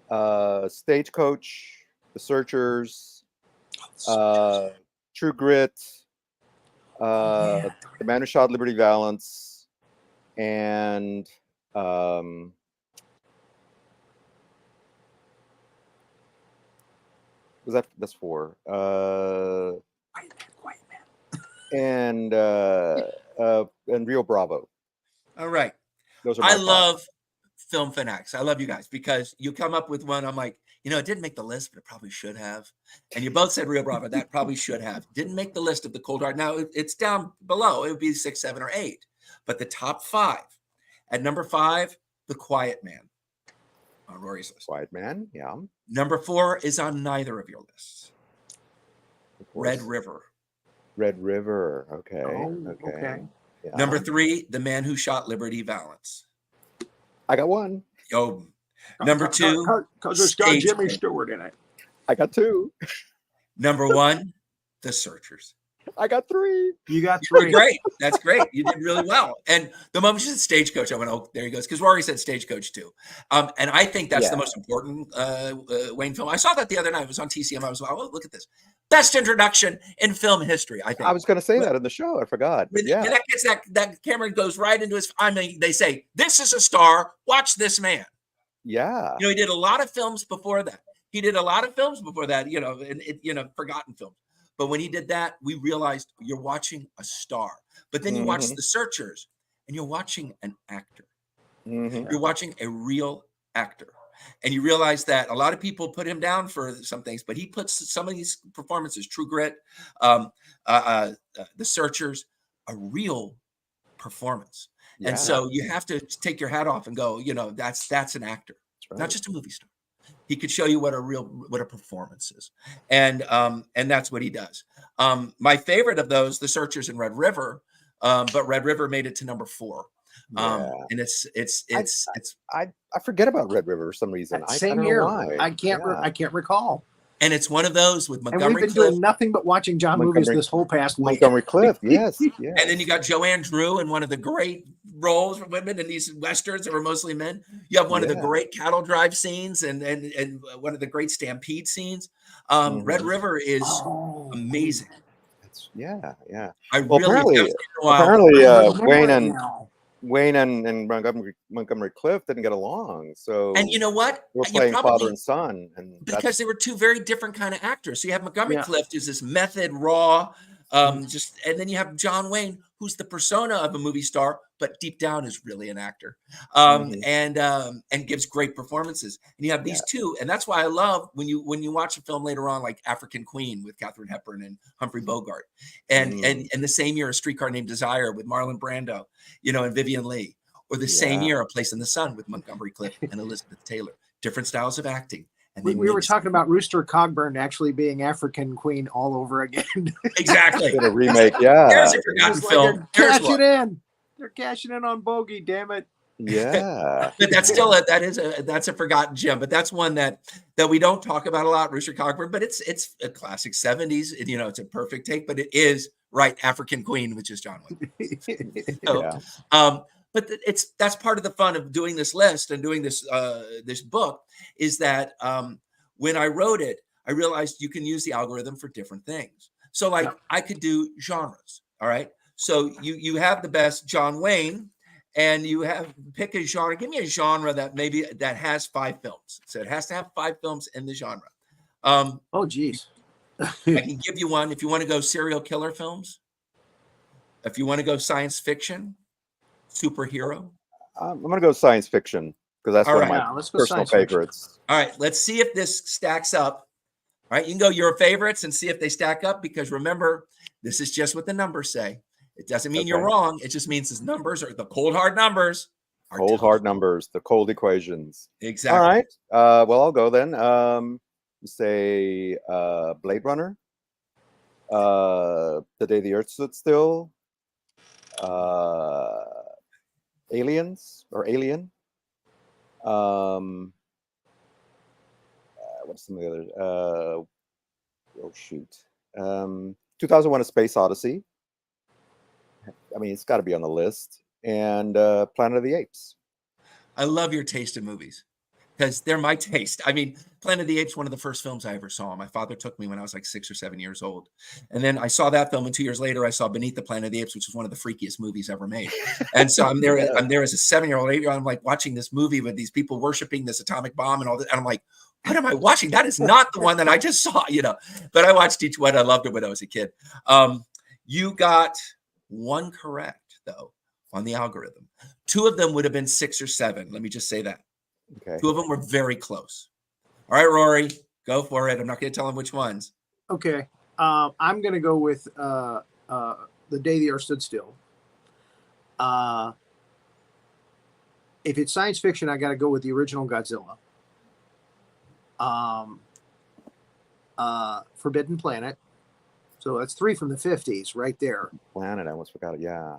S3: Stagecoach, The Searchers, True Grit, The Man Who Shot Liberty Valance, and that's 4.
S2: Quiet Man.
S3: And Rio Bravo.
S5: All right.
S3: Those are
S5: I
S3: my 5.
S5: love film fanatics. I love you guys because you come up with one. I'm like, it didn't make the list, but it probably should have. And you both said Rio Bravo. That probably should have. Didn't make the list of the Cold Hard. Now it's down below. It would be 6, 7, or 8. But the top 5. At number 5, The Quiet Man on Rory's list.
S3: Quiet Man, yeah.
S5: Number 4 is on neither of your lists. Red River.
S3: Red River. Okay.
S2: Okay.
S3: Yeah.
S5: Number 3, The Man Who Shot Liberty Valance.
S3: I got 1.
S5: Oh, number 2,
S2: because it's got Jimmy Stewart in it.
S3: I got 2.
S5: Number 1, The Searchers.
S3: I got 3.
S2: You got
S5: You're
S2: 3.
S5: great. That's great. You did really well. And the moment you said Stagecoach, I went, oh, there he goes. Because Rory said Stagecoach too. And I think that's the most important Wayne film. I saw that the other night. It was on TCM. I was like, oh, look at this. Best introduction in film history, I think.
S3: I was going to say that in the show. I forgot. But yeah.
S5: And that gets that camera goes right into his. I mean, they say, this is a star. Watch this man.
S3: Yeah.
S5: He did a lot of films before that. And forgotten films. But when he did that, we realized you're watching a star. But then you watch The Searchers, and you're watching an actor. You're watching a real actor. And you realize that a lot of people put him down for some things, but he puts some of these performances, True Grit, The Searchers, a real performance. Yeah. And so you have to take your hat off and go, that's an actor, not just a movie star. He could show you what a performance is. And that's what he does. My favorite of those, The Searchers and Red River, but Red River made it to number 4. And
S3: I forget about Red River for some reason.
S2: Same
S3: I don't
S2: here.
S3: know why.
S2: I can't recall.
S5: And it's one of those with
S2: And we've
S5: Montgomery
S2: been
S5: Clift.
S2: doing nothing but watching John movies this whole past week.
S3: Montgomery Clift, yes, yes.
S5: And then you got Joanne Drew in one of the great roles for women in these westerns that were mostly men. You have one of the great cattle drive scenes and one of the great stampede scenes. Red River is amazing.
S3: Yeah.
S5: I
S3: Well,
S5: really
S3: apparently
S2: Now.
S3: Wayne and Montgomery Clift didn't get along. So,
S5: and you know what?
S3: we're playing father and son, and
S5: because they were two very different kind of actors. So you have Montgomery
S2: Yeah.
S5: Clift, who's this method, raw, just, and then you have John Wayne, who's the persona of a movie star, but deep down is really an actor, and gives great performances. And you have these two, and that's why I love when you watch a film later on, like African Queen with Katharine Hepburn and Humphrey Bogart, and the same year, A Streetcar Named Desire with Marlon Brando, and Vivian Leigh, or the same year, A Place in the Sun with Montgomery Clift and Elizabeth Taylor. Different styles of acting. And
S2: we were talking about Rooster Cogburn actually being African Queen all over again.
S5: Exactly.
S3: a remake. Yeah.
S5: There's a forgotten film.
S2: They're cashing in on Bogey, damn it.
S3: Yeah.
S5: But that's still that's a forgotten gem. But that's one that we don't talk about a lot, Rooster Cogburn. But it's a classic 70s. It's a perfect take, but it is right, African Queen, which is John Wayne. So, but that's part of the fun of doing this list and doing this this book is that when I wrote it, I realized you can use the algorithm for different things. So like I could do genres. All right. So you have the best John Wayne, and you have pick a genre. Give me a genre that has 5 films. So it has to have 5 films in the genre.
S2: Oh geez.
S5: I can give you one if you want to go serial killer films. If you want to go science fiction, superhero.
S3: I'm going to go science fiction because that's one of my personal favorites.
S5: All right, let's see if this stacks up. All right, you can go your favorites and see if they stack up, because remember, this is just what the numbers say. It doesn't mean you're wrong. It just means his numbers are the cold, hard numbers.
S3: Cold, hard numbers, the cold equations.
S5: Exactly.
S3: All right. Well, I'll go then. Say Blade Runner, The Day the Earth Stood Still, Aliens or Alien. What's some of the others? 2001: A Space Odyssey. I mean, it's got to be on the list. And Planet of the Apes.
S5: I love your taste in movies because they're my taste. I mean, Planet of the Apes, one of the first films I ever saw. My father took me when I was like 6 or 7 years old. And then I saw that film, and 2 years later, I saw Beneath the Planet of the Apes, which was one of the freakiest movies ever made. And so I'm there as a 7-year-old, 8-year-old. I'm like watching this movie with these people worshiping this atomic bomb and all that. And I'm like, what am I watching? That is not the one that I just saw, But I watched each one. I loved it when I was a kid. You got one correct, though, on the algorithm. 2 of them would have been 6 or 7. Let me just say that. Okay. 2 of them were very close. All right, Rory, go for it. I'm not going to tell him which ones.
S2: Okay. I'm going to go with The Day the Earth Stood Still. If it's science fiction, I got to go with the original Godzilla. Forbidden Planet. So that's 3 from the 50s right there.
S3: Planet, I almost forgot it. Yeah.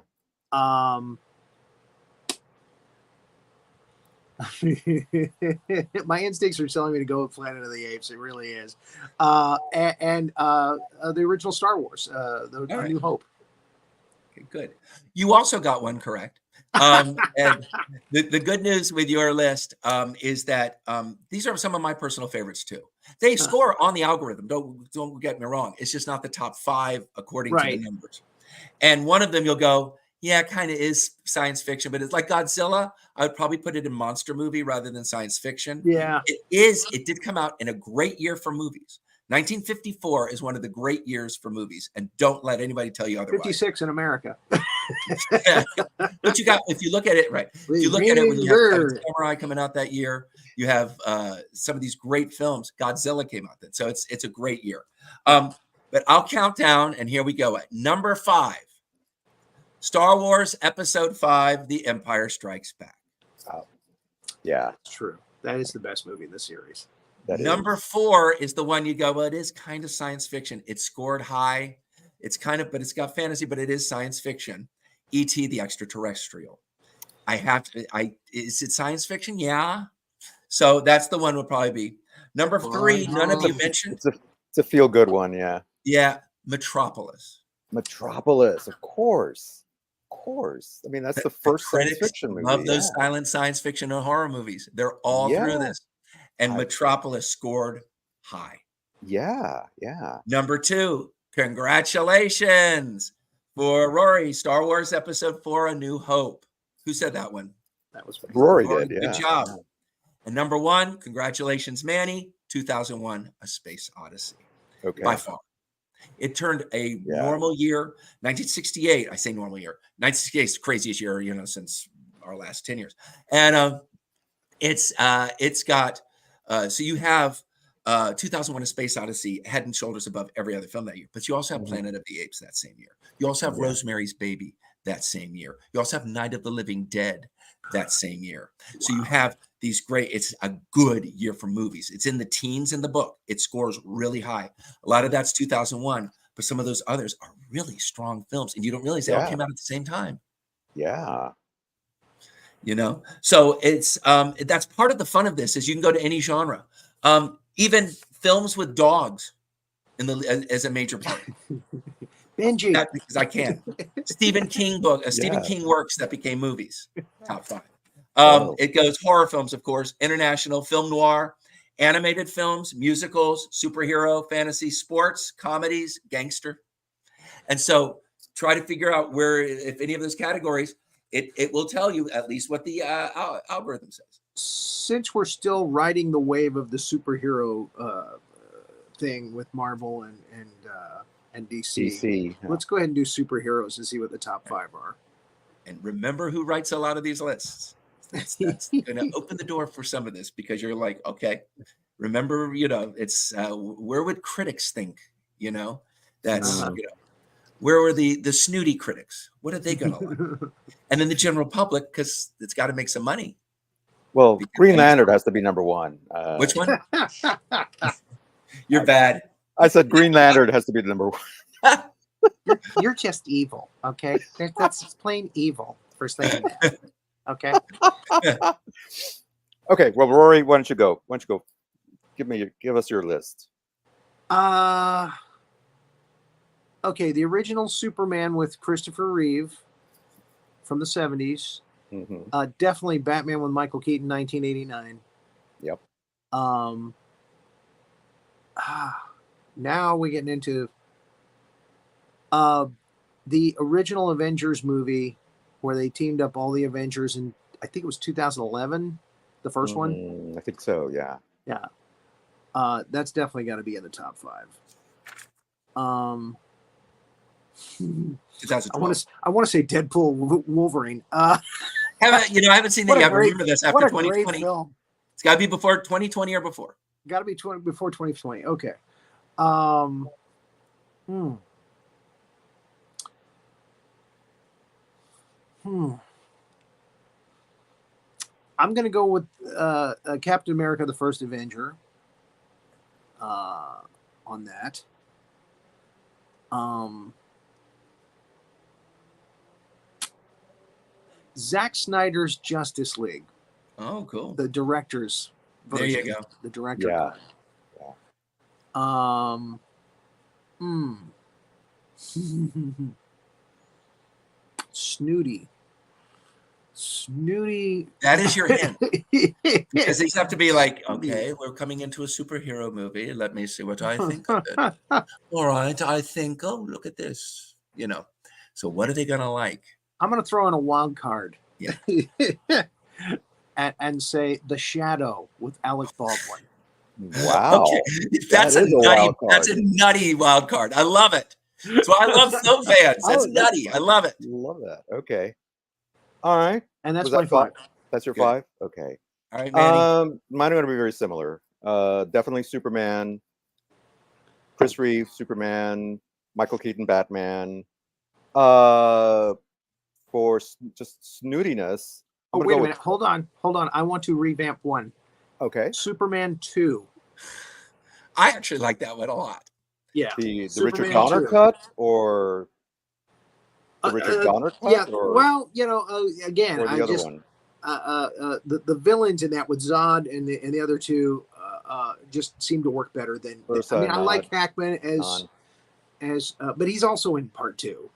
S2: My instincts are telling me to go with Planet of the Apes. It really is. And the original Star Wars, The New Hope.
S5: Okay, good. You also got one correct. And the good news with your list is that these are some of my personal favorites too. They score on the algorithm. Don't get me wrong. It's just not the top 5 according to the numbers. And one of them you'll go, yeah, kind of is science fiction, but it's like Godzilla. I would probably put it in monster movie rather than science fiction.
S2: Yeah,
S5: it is. It did come out in a great year for movies. 1954 is one of the great years for movies, and don't let anybody tell you otherwise.
S2: 56 in America.
S5: But you got, if you look at it, right? If you look at it, when you have Samurai coming out that year, you have some of these great films. Godzilla came out then, so it's a great year. But I'll count down, and here we go. At number 5, Star Wars Episode 5: The Empire Strikes Back.
S3: Yeah,
S2: true. That is the best movie in the series.
S5: Number 4 is the one you go, well, it is kind of science fiction. It scored high. It's kind of, but it's got fantasy, but it is science fiction. E.T. the Extraterrestrial. Is it science fiction? Yeah. So that's the one would probably be. Number 3, none of you mentioned.
S3: It's a feel good one, yeah.
S5: Yeah, Metropolis.
S3: Metropolis, of course. Of course. I mean, that's the first science
S5: Critics
S3: fiction movie.
S5: love those
S3: yeah.
S5: silent science fiction and horror movies. They're all through this. And Metropolis scored high.
S3: Yeah, yeah.
S5: Number 2, congratulations for Rory, Star Wars Episode 4, A New Hope. Who said that one?
S2: That was
S3: Rory did, yeah.
S5: Good job.
S3: Yeah.
S5: And number 1, congratulations, Manny, 2001, A Space Odyssey.
S3: Okay.
S5: By far. It turned a normal year, 1968. I say normal year. 1968 is the craziest year, since our last 10 years. And it's got, so you have 2001 A Space Odyssey head and shoulders above every other film that year. But you also have Planet of the Apes that same year. You also have Rosemary's Baby that same year. You also have Night of the Living Dead that same year. So you have these it's a good year for movies. It's in the teens in the book. It scores really high. A lot of that's 2001, but some of those others are really strong films. And you don't realize they all came out at the same time.
S3: Yeah.
S5: So it's that's part of the fun of this is you can go to any genre. Even films with dogs as a major part.
S2: Benji.
S5: Because I can. Stephen King Stephen King works that became movies. Top 5. It goes horror films, of course, international, film noir, animated films, musicals, superhero, fantasy, sports, comedies, gangster. And so try to figure out where, if any of those categories, it will tell you at least what the algorithm says.
S2: Since we're still riding the wave of the superhero thing with Marvel and DC, let's go ahead and do superheroes and see what the top 5 are.
S5: And remember who writes a lot of these lists. That's going to open the door for some of this because you're like, okay, remember, it's where would critics think, that's, where were the snooty critics? What are they going to like? And then the general public, because it's got to make some money.
S3: Well, Green Lantern has to be number 1.
S5: Which one? You're bad.
S3: I said Green Lantern has to be the number 1.
S2: You're just evil, okay? That's plain evil for saying that. Okay.
S3: Okay. Well, Rory, why don't you go? Give us your list.
S2: Okay, the original Superman with Christopher Reeve from the 70s. Definitely Batman with Michael Keaton, 1989.
S3: Yep.
S2: Now we're getting into the original Avengers movie where they teamed up all the Avengers in, I think it was 2011, the first one.
S3: I think so, yeah.
S2: Yeah. That's definitely got to be in the top 5. I want to say Deadpool Wolverine. I
S5: haven't seen it yet. Remember this after 2020. It's got to be before 2020 or before.
S2: Got to be before 2020. Okay. I'm going to go with Captain America, the First Avenger on that. Zack Snyder's Justice League.
S5: Oh, cool.
S2: The director's version.
S5: There you go.
S2: The director.
S3: Yeah.
S2: Snooty.
S5: That is your hint. Because these have to be like, okay, we're coming into a superhero movie. Let me see what I think of it. All right, I think, oh, look at this. So what are they going to like?
S2: I'm going to throw in a wild card.
S5: Yeah.
S2: and say The Shadow with Alec Baldwin.
S3: Wow.
S5: Okay. That's a nutty wild card. I love it. So I love film fans. That's nutty. I love it.
S3: Love that. Okay. All right.
S2: And that's my 5.
S3: That's your
S5: Good.
S3: 5? Okay.
S5: All right, Manny.
S3: Mine are going to be very similar. Definitely Superman, Chris Reeve, Superman, Michael Keaton, Batman. For just snootiness.
S2: Oh, wait a minute. Hold on. I want to revamp one.
S3: Okay.
S2: Superman 2.
S5: I actually like that one a lot.
S2: Yeah.
S3: The
S2: Superman
S3: Richard Donner
S2: 2.
S3: cut or the Richard Donner cut?
S2: Yeah.
S3: Or,
S2: well, again,
S3: or the
S2: I
S3: other
S2: just
S3: one.
S2: the villains in that with Zod and the other two just seemed to work better than.
S3: Ursa,
S2: I mean, I like
S3: Nod,
S2: Hackman but he's also in part 2.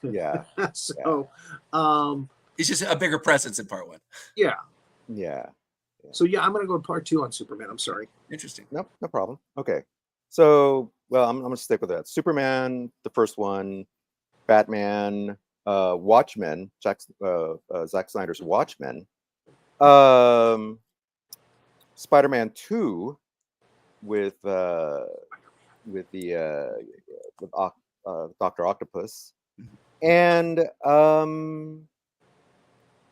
S3: yeah,
S2: So,
S5: He's just a bigger presence in part 1.
S2: yeah.
S3: yeah.
S2: So yeah, I'm gonna go with part 2 on Superman. I'm sorry.
S5: Interesting.
S3: No problem. Okay, so well, I'm gonna stick with that. Superman, the first one, Batman, Watchmen, Zack Snyder's Watchmen, Spider-Man 2 with with Dr. Octopus, and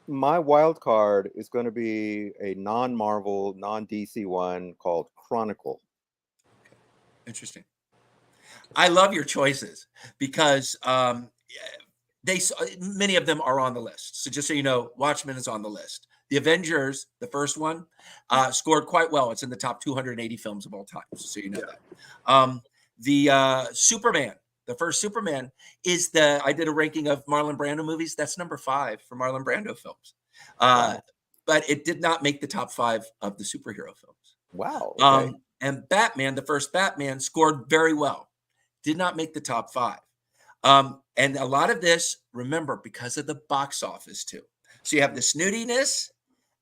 S3: my wild card is going to be a non-Marvel, non-DC one called Chronicle.
S5: Interesting. I love your choices because many of them are on the list. So just so you know, Watchmen is on the list. The Avengers, the first one, scored quite well. It's in the top 280 films of all time. So you know that. The Superman, the first Superman, I did a ranking of Marlon Brando movies. That's number 5 for Marlon Brando films.
S3: Wow.
S5: But it did not make the top 5 of the superhero films.
S3: Wow. Okay.
S5: And Batman, the first Batman, scored very well. Did not make the top 5. And a lot of this, remember, because of the box office too. So you have the snootiness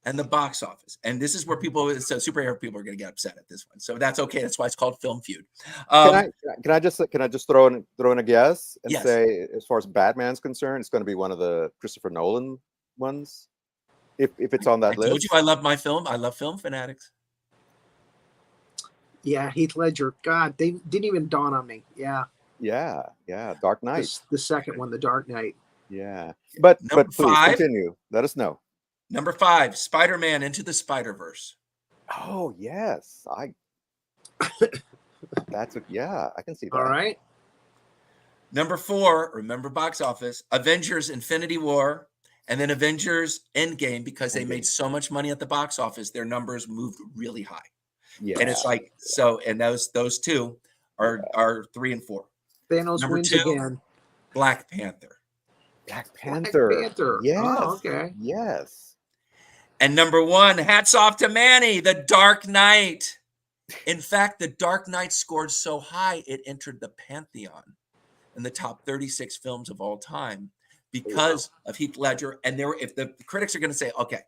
S5: and the box office. And this is where superhero people are going to get upset at this one. So that's okay. That's why it's called Film Feud.
S3: Can I just throw in a guess and
S5: Yes.
S3: say, as far as Batman's concerned, it's going to be one of the Christopher Nolan ones, if it's on that list.
S5: I told you I love my film. I love Film Fanatics.
S2: Yeah, Heath Ledger. God, they didn't even dawn on me. Yeah.
S3: Yeah. Dark Knight.
S2: The second one, The Dark Knight.
S3: Yeah. But
S5: Number
S3: please
S5: 5.
S3: continue. Let us know.
S5: Number 5, Spider-Man Into the Spider-Verse.
S3: Oh yes, I can see that.
S2: All right.
S5: Number 4, remember box office, Avengers Infinity War, and then Avengers Endgame, because they made so much money at the box office, their numbers moved really high.
S3: Yeah.
S5: And it's like, so, and those two are 3 and 4.
S2: Thanos
S5: Number
S2: wins
S5: 2,
S2: again.
S5: Black Panther.
S3: Black Panther. Yes.
S2: Oh, okay.
S3: Yes.
S5: And number 1, hats off to Manny, The Dark Knight. In fact, The Dark Knight scored so high, it entered the Pantheon in the top 36 films of all time because of Heath Ledger. And if the critics are going to say, okay,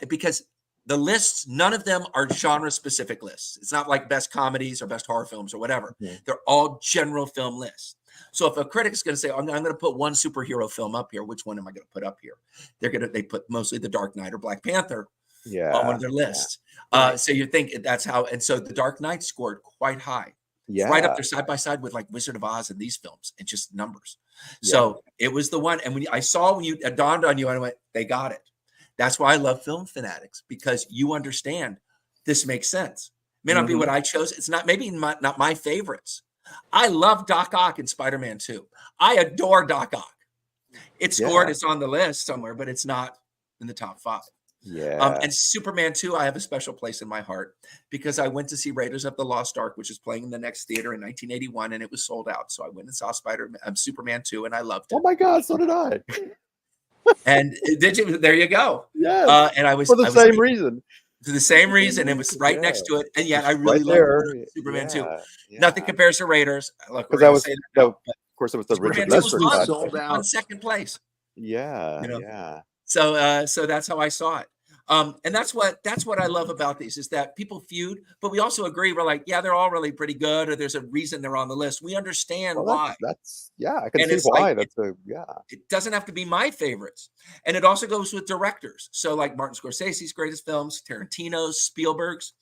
S5: because the lists, none of them are genre specific lists. It's not like best comedies or best horror films or whatever.
S3: Mm-hmm.
S5: They're all general film lists. So if a critic is going to say, I'm going to put one superhero film up here, which one am I going to put up here? They put mostly The Dark Knight or Black Panther on one of their lists.
S2: Right.
S5: So you think that's how, and so The Dark Knight scored quite high.
S3: Yeah.
S5: Right up there side by side with like Wizard of Oz and these films and just numbers. So it was the one. And when it dawned on you, I went, they got it. That's why I love Film Fanatics, because you understand this makes sense. May not be what I chose. It's not not my favorites. I love Doc Ock in Spider-Man 2. I adore Doc Ock. It's scored, it's on the list somewhere, but it's not in the top 5.
S3: Yeah.
S5: And Superman 2, I have a special place in my heart because I went to see Raiders of the Lost Ark, which is playing in the next theater in 1981, and it was sold out. So I went and saw Superman 2, and I loved it.
S3: Oh my God, so did I.
S5: And did you? There you go.
S3: Yes.
S5: And I was
S3: for the same reason.
S5: For the same reason, it was right next to it, and yet I really
S3: loved
S5: Superman 2. Nothing compares to Raiders. Look,
S3: because that was of course it was the
S5: Superman
S3: Richard
S5: 2
S3: Lester
S5: was
S2: sold out
S5: on second place.
S3: Yeah.
S5: So that's how I saw it. And that's what I love about these is that people feud, but we also agree. We're like, yeah, they're all really pretty good, or there's a reason they're on the list. We understand why.
S3: That's I can see why.
S5: It doesn't have to be my favorites, and it also goes with directors. So like Martin Scorsese's greatest films, Tarantino's, Spielberg's.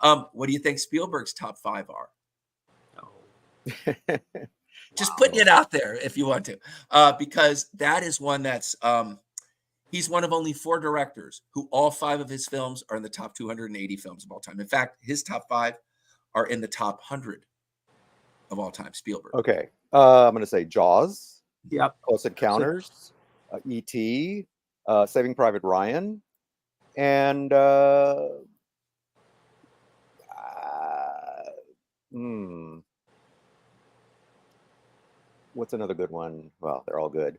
S5: What do you think Spielberg's top 5 are? Just putting it out there if you want to, because that is one that's. He's one of only 4 directors who all 5 of his films are in the top 280 films of all time. In fact, his top 5 are in the top 100 of all time. Spielberg.
S3: Okay. I'm going to say Jaws.
S2: Yep.
S3: Close Encounters. E.T. Saving Private Ryan. And what's another good one? Well, they're all good.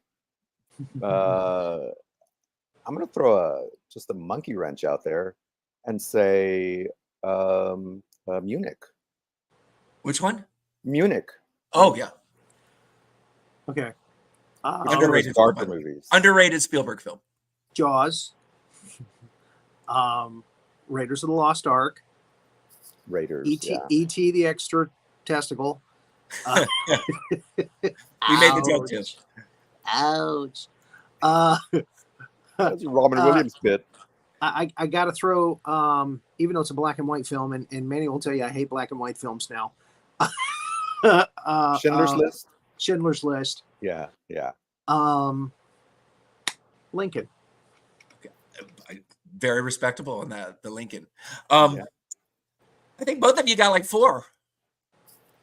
S3: I'm going to throw just a monkey wrench out there and say Munich.
S5: Which one?
S3: Munich.
S5: Oh yeah,
S2: Okay.
S3: Which one of those
S5: Underrated film,
S3: darker
S5: by the way.
S3: movies?
S5: underrated Spielberg film.
S2: Jaws. Raiders of the Lost Ark.
S3: Raiders.
S2: E.T.
S3: Yeah.
S2: E.T. the Extra Testicle.
S5: We made the joke too.
S2: Ouch.
S3: That's a Robin
S2: Uh,
S3: Williams bit.
S2: I got to throw, even though it's a black and white film, and Manny will tell you I hate black and white films now.
S3: Schindler's List.
S2: Schindler's List.
S3: Yeah. Yeah.
S2: Lincoln.
S5: Very respectable on that, the Lincoln.
S3: Yeah.
S5: I think both of you got like 4.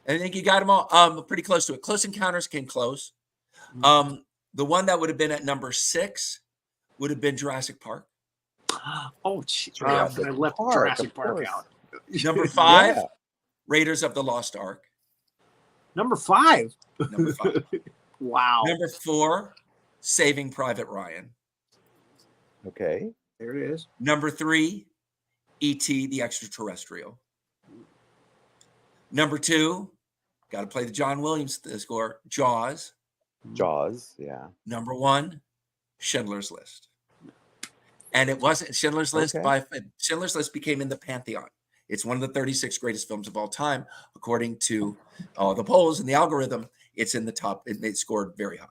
S5: I think you got them all pretty close to it. Close Encounters came close. The one that would have been at number 6 would have been Jurassic Park.
S2: Oh, gee,
S3: Jurassic
S2: I left
S3: Park,
S2: Jurassic
S3: of
S2: Park
S3: course.
S2: out.
S5: Number 5,
S3: Yeah.
S5: Raiders of the Lost Ark.
S2: Number 5.
S5: Number 5.
S2: Wow.
S5: Number 4, Saving Private Ryan.
S3: Okay.
S2: There it is.
S5: Number 3, E.T. the Extraterrestrial. Number 2, got to play the John Williams score, Jaws.
S3: Jaws. Yeah.
S5: Number 1, Schindler's List. And it wasn't Schindler's List.
S3: Okay.
S5: Schindler's List became in the Pantheon. It's one of the 36 greatest films of all time, according to the polls and the algorithm. It's in the top. It scored very high.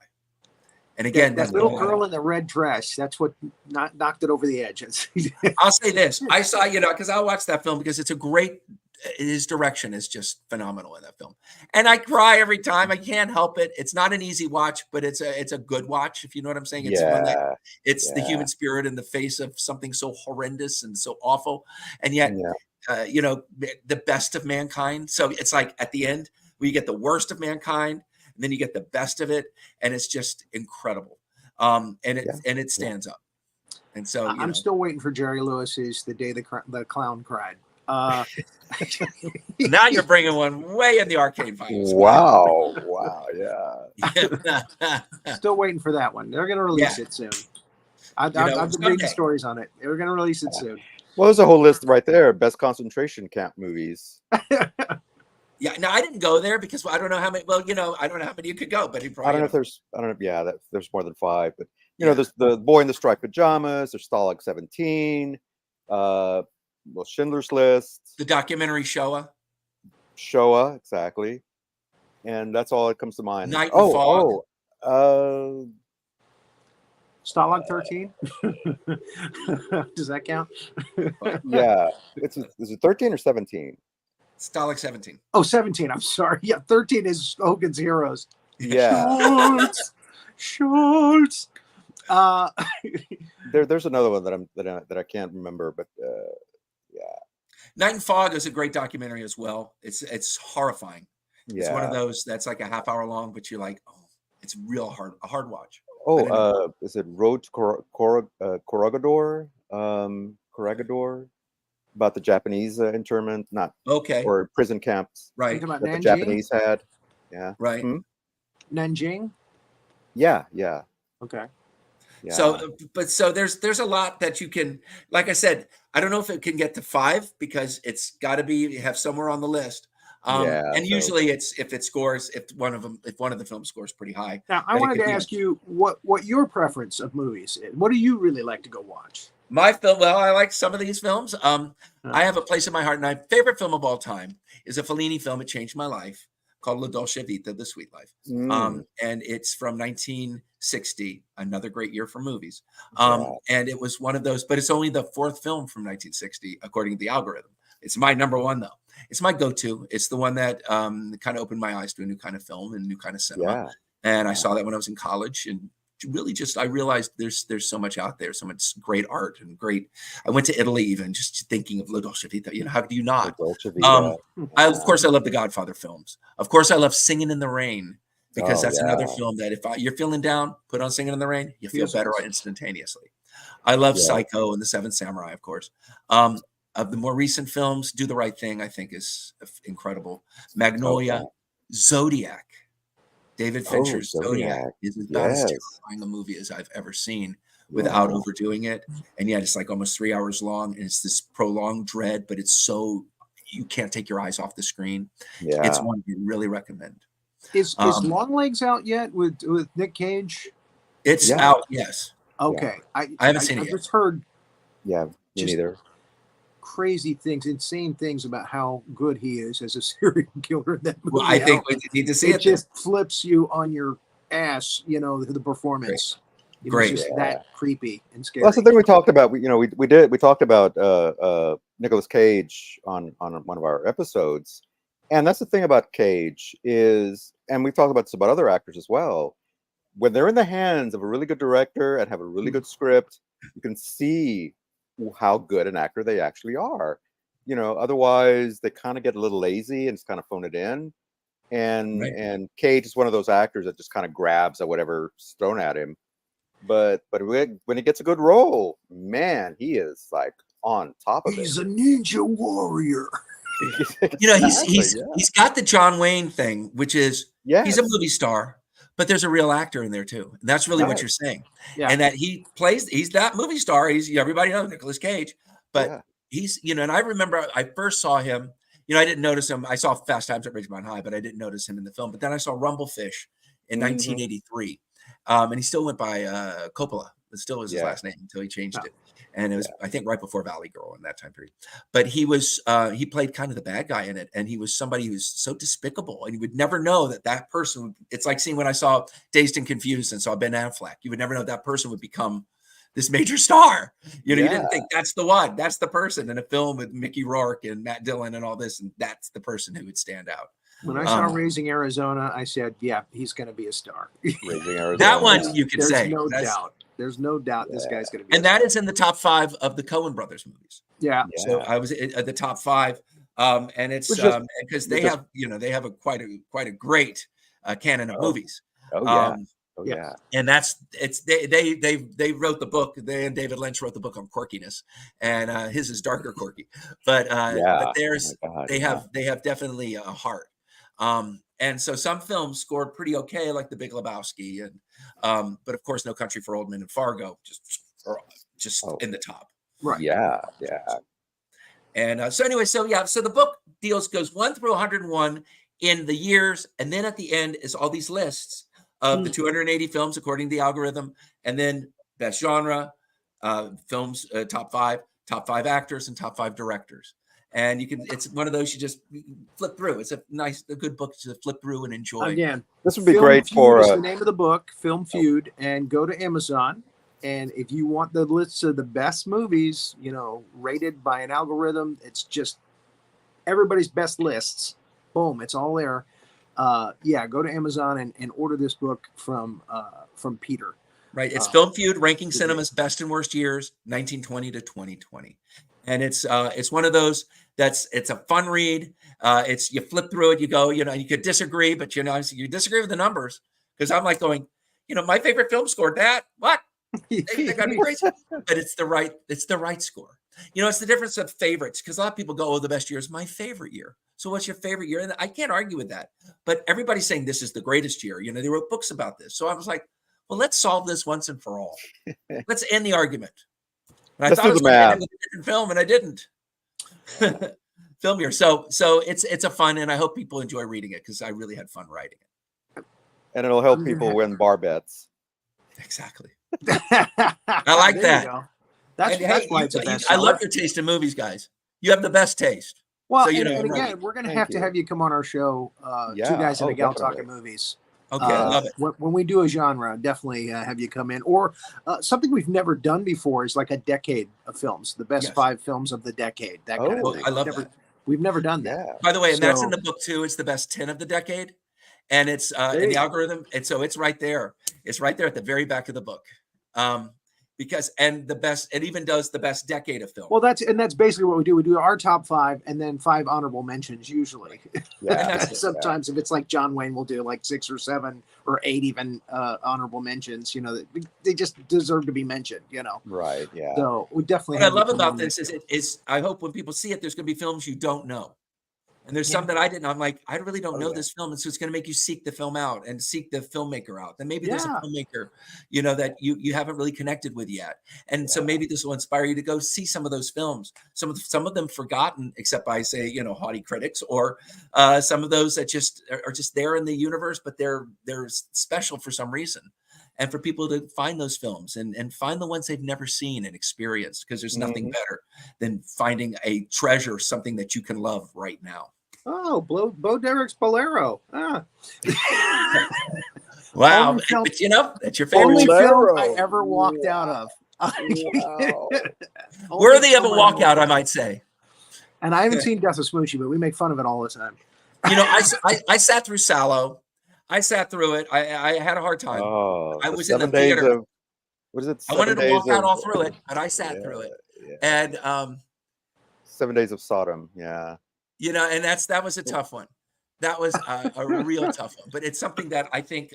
S5: And again,
S2: that little girl in the red dress, that's what knocked it over the edge.
S5: I'll say this. I saw, because I'll watch that film because it's a great, his direction is just phenomenal in that film. And I cry every time. I can't help it. It's not an easy watch, but it's a good watch, if you know what I'm saying. It's one that the human spirit in the face of something so horrendous and so awful. And yet, the best of mankind. So it's like at the end, we get the worst of mankind, and then you get the best of it, and it's just incredible. And it stands up. And so
S2: I'm still waiting for Jerry Lewis's "The Day the Clown Cried."
S5: Now you're bringing one way in the arcade files.
S3: Wow. Wow. Yeah.
S2: Still waiting for that one. They're going to release it soon. I've been reading stories on it. They're going to release it soon.
S3: Well, there's a whole list right there. Best concentration camp movies.
S5: Yeah, no, I didn't go there because I don't know how many. Well, I don't know how many you could go, but he probably.
S3: I don't know if there's. I don't know. Yeah, there's more than 5, but there's the Boy in the Striped Pajamas. There's Stalag 17. Schindler's List.
S5: The documentary Shoah.
S3: Shoah, exactly. And that's all that comes to mind.
S5: Night and Fog.
S2: Stalag 13. Does that count?
S3: Yeah. Is it 13 or 17?
S5: Stalag 17.
S2: Oh, 17. I'm sorry. Yeah, 13 is Hogan's Heroes.
S3: Yeah.
S2: Schultz.
S3: There's another one that I can't remember, but yeah.
S5: Night and Fog is a great documentary as well. It's horrifying.
S3: Yeah.
S5: It's one of those that's like a half hour long, but you're like, oh, it's real hard, a hard watch.
S3: Oh, is it Road to Corregidor? Corregidor? About the Japanese internment, not or prison camps,
S5: right?
S2: About
S3: that the Japanese had, yeah,
S5: right.
S2: Nanjing,
S3: yeah.
S2: Okay.
S3: Yeah.
S5: So there's a lot that you can, like I said, I don't know if it can get to 5 because it's got to have somewhere on the list. And usually if one of the films scores pretty high.
S2: Now I wanted to ask you what your preference of movies is. What do you really like to go watch?
S5: My film, well, I like some of these films. I have a place in my heart. And my favorite film of all time is a Fellini film. It changed my life, called La Dolce Vita, The Sweet Life. And it's from 1960, another great year for movies. And it was one of those, but it's only the 4th film from 1960, according to the algorithm. It's my number 1, though. It's my go-to. It's the one that kind of opened my eyes to a new kind of film and new kind of cinema.
S3: Yeah.
S5: And I saw that when I was in college, and really I realized there's so much out there, so much great art and great. I went to Italy even just thinking of La Dolce Vita. How do you not? Of course, I love the Godfather films. Of course, I love Singing in the Rain because that's another film that if you're feeling down, put on Singing in the Rain, you feel better instantaneously. I love Psycho and The Seven Samurai, of course. Of the more recent films, Do the Right Thing, I think, is incredible. Magnolia, Zodiac. David Fincher's Zodiac is about as terrifying a movie as I've ever seen without overdoing it. And yet it's like almost 3 hours long, and it's this prolonged dread, but it's so you can't take your eyes off the screen.
S3: Yeah.
S5: It's one we really recommend.
S2: Is Longlegs out yet with Nick Cage?
S5: It's
S3: Yeah.
S5: out. Yes.
S2: Okay,
S5: I haven't seen it
S2: I
S5: yet.
S2: just heard
S3: Yeah, me
S2: Just-
S3: neither.
S2: crazy things, insane things about how good he is as a serial killer in that movie.
S5: Well, I think we need to see it.
S2: just flips you on your ass, the performance.
S5: Great.
S2: It's just that creepy and scary.
S3: Well, that's the thing we talked about. We talked about Nicolas Cage on one of our episodes, and that's the thing about Cage is, and we've talked about this about other actors as well. When they're in the hands of a really good director and have a really good script, you can see how good an actor they actually are. Otherwise they kind of get a little lazy and just kind of phone it in. And Cage is one of those actors that just kind of grabs at whatever's thrown at him. But when he gets a good role, man, he is like on top of it.
S2: He's a ninja warrior.
S5: He's got the John Wayne thing, which is he's a movie star, but there's a real actor in there too. And that's really what you're saying. Yeah. And that he's that movie star. Everybody knows Nicolas Cage, but he's, and I remember I first saw him, I didn't notice him. I saw Fast Times at Ridgemont High, but I didn't notice him in the film. But then I saw Rumblefish in 1983. And he still went by Coppola. It still was his last name until he changed it. And it was, I think, right before Valley Girl in that time period. But he played kind of the bad guy in it. And he was somebody who was so despicable. And you would never know that person, it's like seeing when I saw Dazed and Confused and saw Ben Affleck. You would never know that person would become this major star. You didn't think that's the one. That's the person in a film with Mickey Rourke and Matt Dillon and all this. And that's the person who would stand out.
S2: When I saw Raising Arizona, I said, yeah, he's going to be a star.
S3: Raising Arizona.
S5: That one you could say.
S2: There's no doubt this guy's going to be
S5: and that is in the top 5 of the Coen brothers movies.
S2: Yeah.
S5: So I was at the top 5. And it's because they have a quite a great canon of movies. And they wrote the book. They and David Lynch wrote the book on quirkiness, and his is darker quirky. But theirs they have definitely a heart. And so some films scored pretty okay, like The Big Lebowski, and but of course, No Country for Old Men and Fargo just in the top.
S2: Right.
S3: Yeah.
S5: And so the book goes 1 through 101 in the years, and then at the end is all these lists of the 280 films according to the algorithm, and then best genre, films, top 5 actors, and top 5 directors. And it's one of those you just flip through. It's a good book to flip through and enjoy.
S2: Again,
S3: this would be great for
S2: the name of the book, Film Feud, and go to Amazon. And if you want the lists of the best movies, rated by an algorithm, it's just everybody's best lists. Boom, it's all there. Go to Amazon and order this book from Peter.
S5: Right. It's Film Feud, ranking cinema's best and worst years, 1920 to 2020. And it's one of those it's a fun read. It's you flip through it, you go, you could disagree, but you disagree with the numbers, because I'm like going, my favorite film scored that. What? They gotta be crazy. But it's the right score. It's the difference of favorites, because a lot of people go, the best year is my favorite year. So what's your favorite year? And I can't argue with that. But everybody's saying this is the greatest year. They wrote books about this. So I was like, well, let's solve this once and for all. Let's end the argument. And I thought it was going to end with a different film, and I didn't. Film here. So it's a fun, and I hope people enjoy reading it, because I really had fun writing it.
S3: And it'll help people win bar bets.
S5: Exactly. I like that.
S2: That's why it's a best.
S5: I love your taste in movies, guys. You have the best taste.
S2: Well, so, and again, we're going to have you come on our show, Two Guys and a Gal Talking Movies.
S5: Okay, I love it.
S2: When we do a genre, definitely have you come in. Or something we've never done before is like a decade of films, the best 5 films of the decade. That kind of thing.
S5: I love that.
S2: We've never done that.
S5: By the way, and that's in the book too. It's the best 10 of the decade, and it's in the algorithm. And so it's right there. It's right there at the very back of the book. It even does the best decade of film.
S2: Well, that's basically what we do. We do our top 5 and then 5 honorable mentions usually.
S3: Yeah.
S2: Sometimes if it's like John Wayne, we'll do like 6 or 7 or 8 even honorable mentions. They just deserve to be mentioned.
S3: Right. Yeah.
S2: So we definitely.
S5: What I love about this is I hope when people see it, there's going to be films you don't know. And there's some that I didn't. I'm like, I really don't know
S2: yeah.
S5: this film. And so it's going to make you seek the film out and seek the filmmaker out. And maybe there's a
S2: Yeah.
S5: filmmaker, that you haven't really connected with yet. And so maybe this will inspire you to go see some of those films. Some of them forgotten, except by, say, haughty critics, or some of those that just are just there in the universe, but they're special for some reason. And for people to find those films and find the ones they've never seen and experienced, because there's nothing better than finding a treasure, something that you can love right now.
S2: Oh, Bo Derek's Bolero. Ah.
S5: Wow.
S2: Only film-
S5: But that's your favorite.
S2: Only
S3: Bolero.
S2: film I ever walked out of.
S3: Wow.
S5: Worthy of a
S2: Only film
S5: walkout, I might say.
S2: And I haven't seen Death of Smoochie, but we make fun of it all the time.
S5: I sat through Sallow. I sat through it. I had a hard time.
S3: Oh,
S5: I was in the
S3: 7 days
S5: theater.
S3: of, what is it?
S5: I wanted to walk
S3: 7
S5: out
S3: days
S5: all
S3: of-
S5: through it, but I sat through it.
S3: Yeah.
S5: And
S3: 7 days of Sodom. Yeah.
S5: and that was a tough one. That was a real tough one. But it's something that I think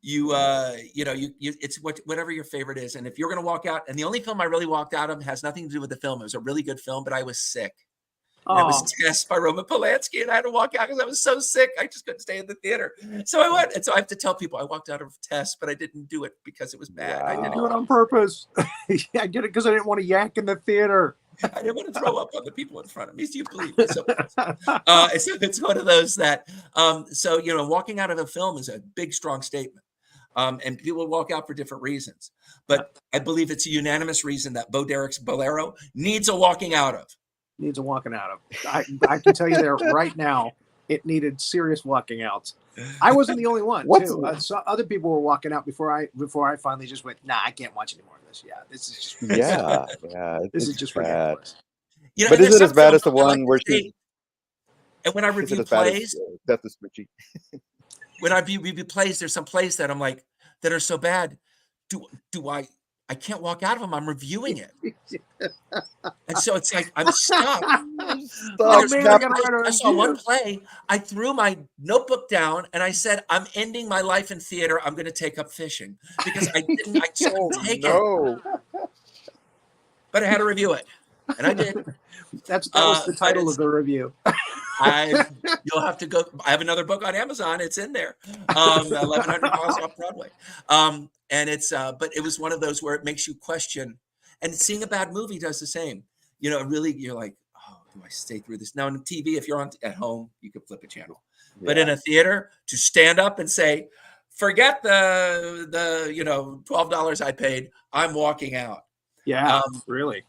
S5: it's whatever your favorite is. And if you're going to walk out, and the only film I really walked out of has nothing to do with the film. It was a really good film, but I was sick. And it was Tess by Roman Polanski, and I had to walk out because I was so sick. I just couldn't stay in the theater. So I went. And so I have to tell people I walked out of Tess, but I didn't do it because it was bad. I
S2: I
S5: didn't
S2: did it on purpose. I did it because I didn't want to yak in the theater.
S5: I didn't want to throw up on the people in front of me. So you believe me. So it's one of those that, walking out of a film is a big, strong statement. And people walk out for different reasons. But I believe it's a unanimous reason that Bo Derek's Bolero needs a walking out of.
S2: Needs a walking out of. I can tell you there right now, it needed serious walking outs. I wasn't the only one, too. So other people were walking out before I finally just went, nah, I can't watch any more of this. Yeah, this is just this is just
S3: bad.
S2: ridiculous.
S3: But is it as bad as the one where she?
S5: And when I review plays,
S3: Death of Smoochie.
S5: When I review plays, there's some plays that I'm like that are so bad. I can't walk out of them. I'm reviewing it. And so it's like I'm stuck. I saw one play. I threw my notebook down and I said, I'm ending my life in theater. I'm going to take up fishing because I just couldn't take it. But I had to review it. And I did.
S2: That was the title of the review.
S5: You'll have to go. I have another book on Amazon. It's in there. 1100 Miles Off Broadway. And it's, but it was one of those where it makes you question. And seeing a bad movie does the same. Really, you're like, oh, do I stay through this? Now on TV, if you're at home, you can flip a channel. Yeah. But in a theater, to stand up and say, forget the $12 I paid, I'm walking out.
S2: Yeah, really.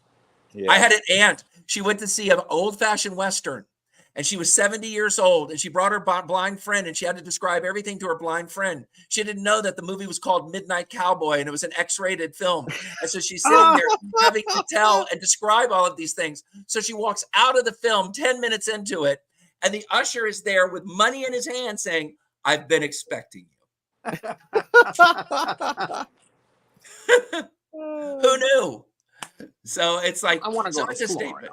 S5: Yeah. I had an aunt. She went to see an old-fashioned Western. And she was 70 years old, and she brought her blind friend, and she had to describe everything to her blind friend. She didn't know that the movie was called Midnight Cowboy, and it was an X-rated film. And so she's sitting there having to tell and describe all of these things. So she walks out of the film 10 minutes into it, and the usher is there with money in his hand saying, I've been expecting you. Who knew? So it's like,
S2: I want to go
S5: it's a statement.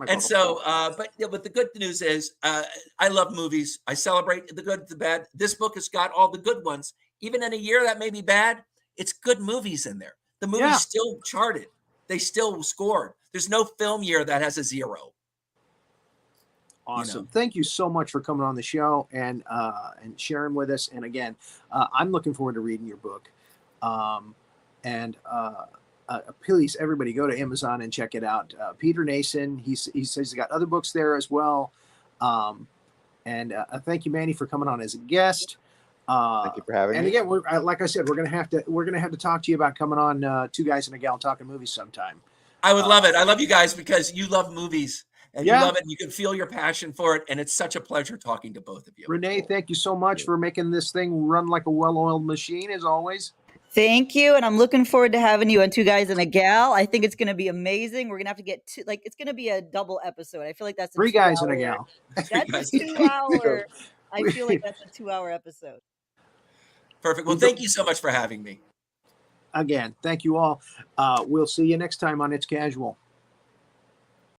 S2: And
S5: so, but the good news is, I love movies. I celebrate the good, the bad. This book has got all the good ones. Even in a year that may be bad, it's good movies in there. The movies still charted. They still scored. There's no film year that has a 0.
S2: Awesome. Thank you so much for coming on the show and sharing with us. And again, I'm looking forward to reading your book. Please, everybody, go to Amazon and check it out. Peter Nason, he says he's got other books there as well. Thank you, Manny, for coming on as a guest.
S3: Thank you for having me.
S2: And again, like I said, we're gonna have to talk to you about coming on Two Guys and a Gal Talking Movies sometime.
S5: I would love it. I love you guys because you love movies and you love it. And you can feel your passion for it, and it's such a pleasure talking to both of you.
S2: Renee, thank you so much for making this thing run like a well-oiled machine, as always.
S4: Thank you. And I'm looking forward to having you on Two Guys and a Gal. I think it's going to be amazing. We're going to have to get it's going to be a double episode. I feel like that's
S2: 3 guys and a gal.
S4: That's a 2-hour. I feel like that's a 2-hour episode.
S5: Perfect. Well, thank you so much for having me.
S2: Again, thank you all. We'll see you next time on It's Casual.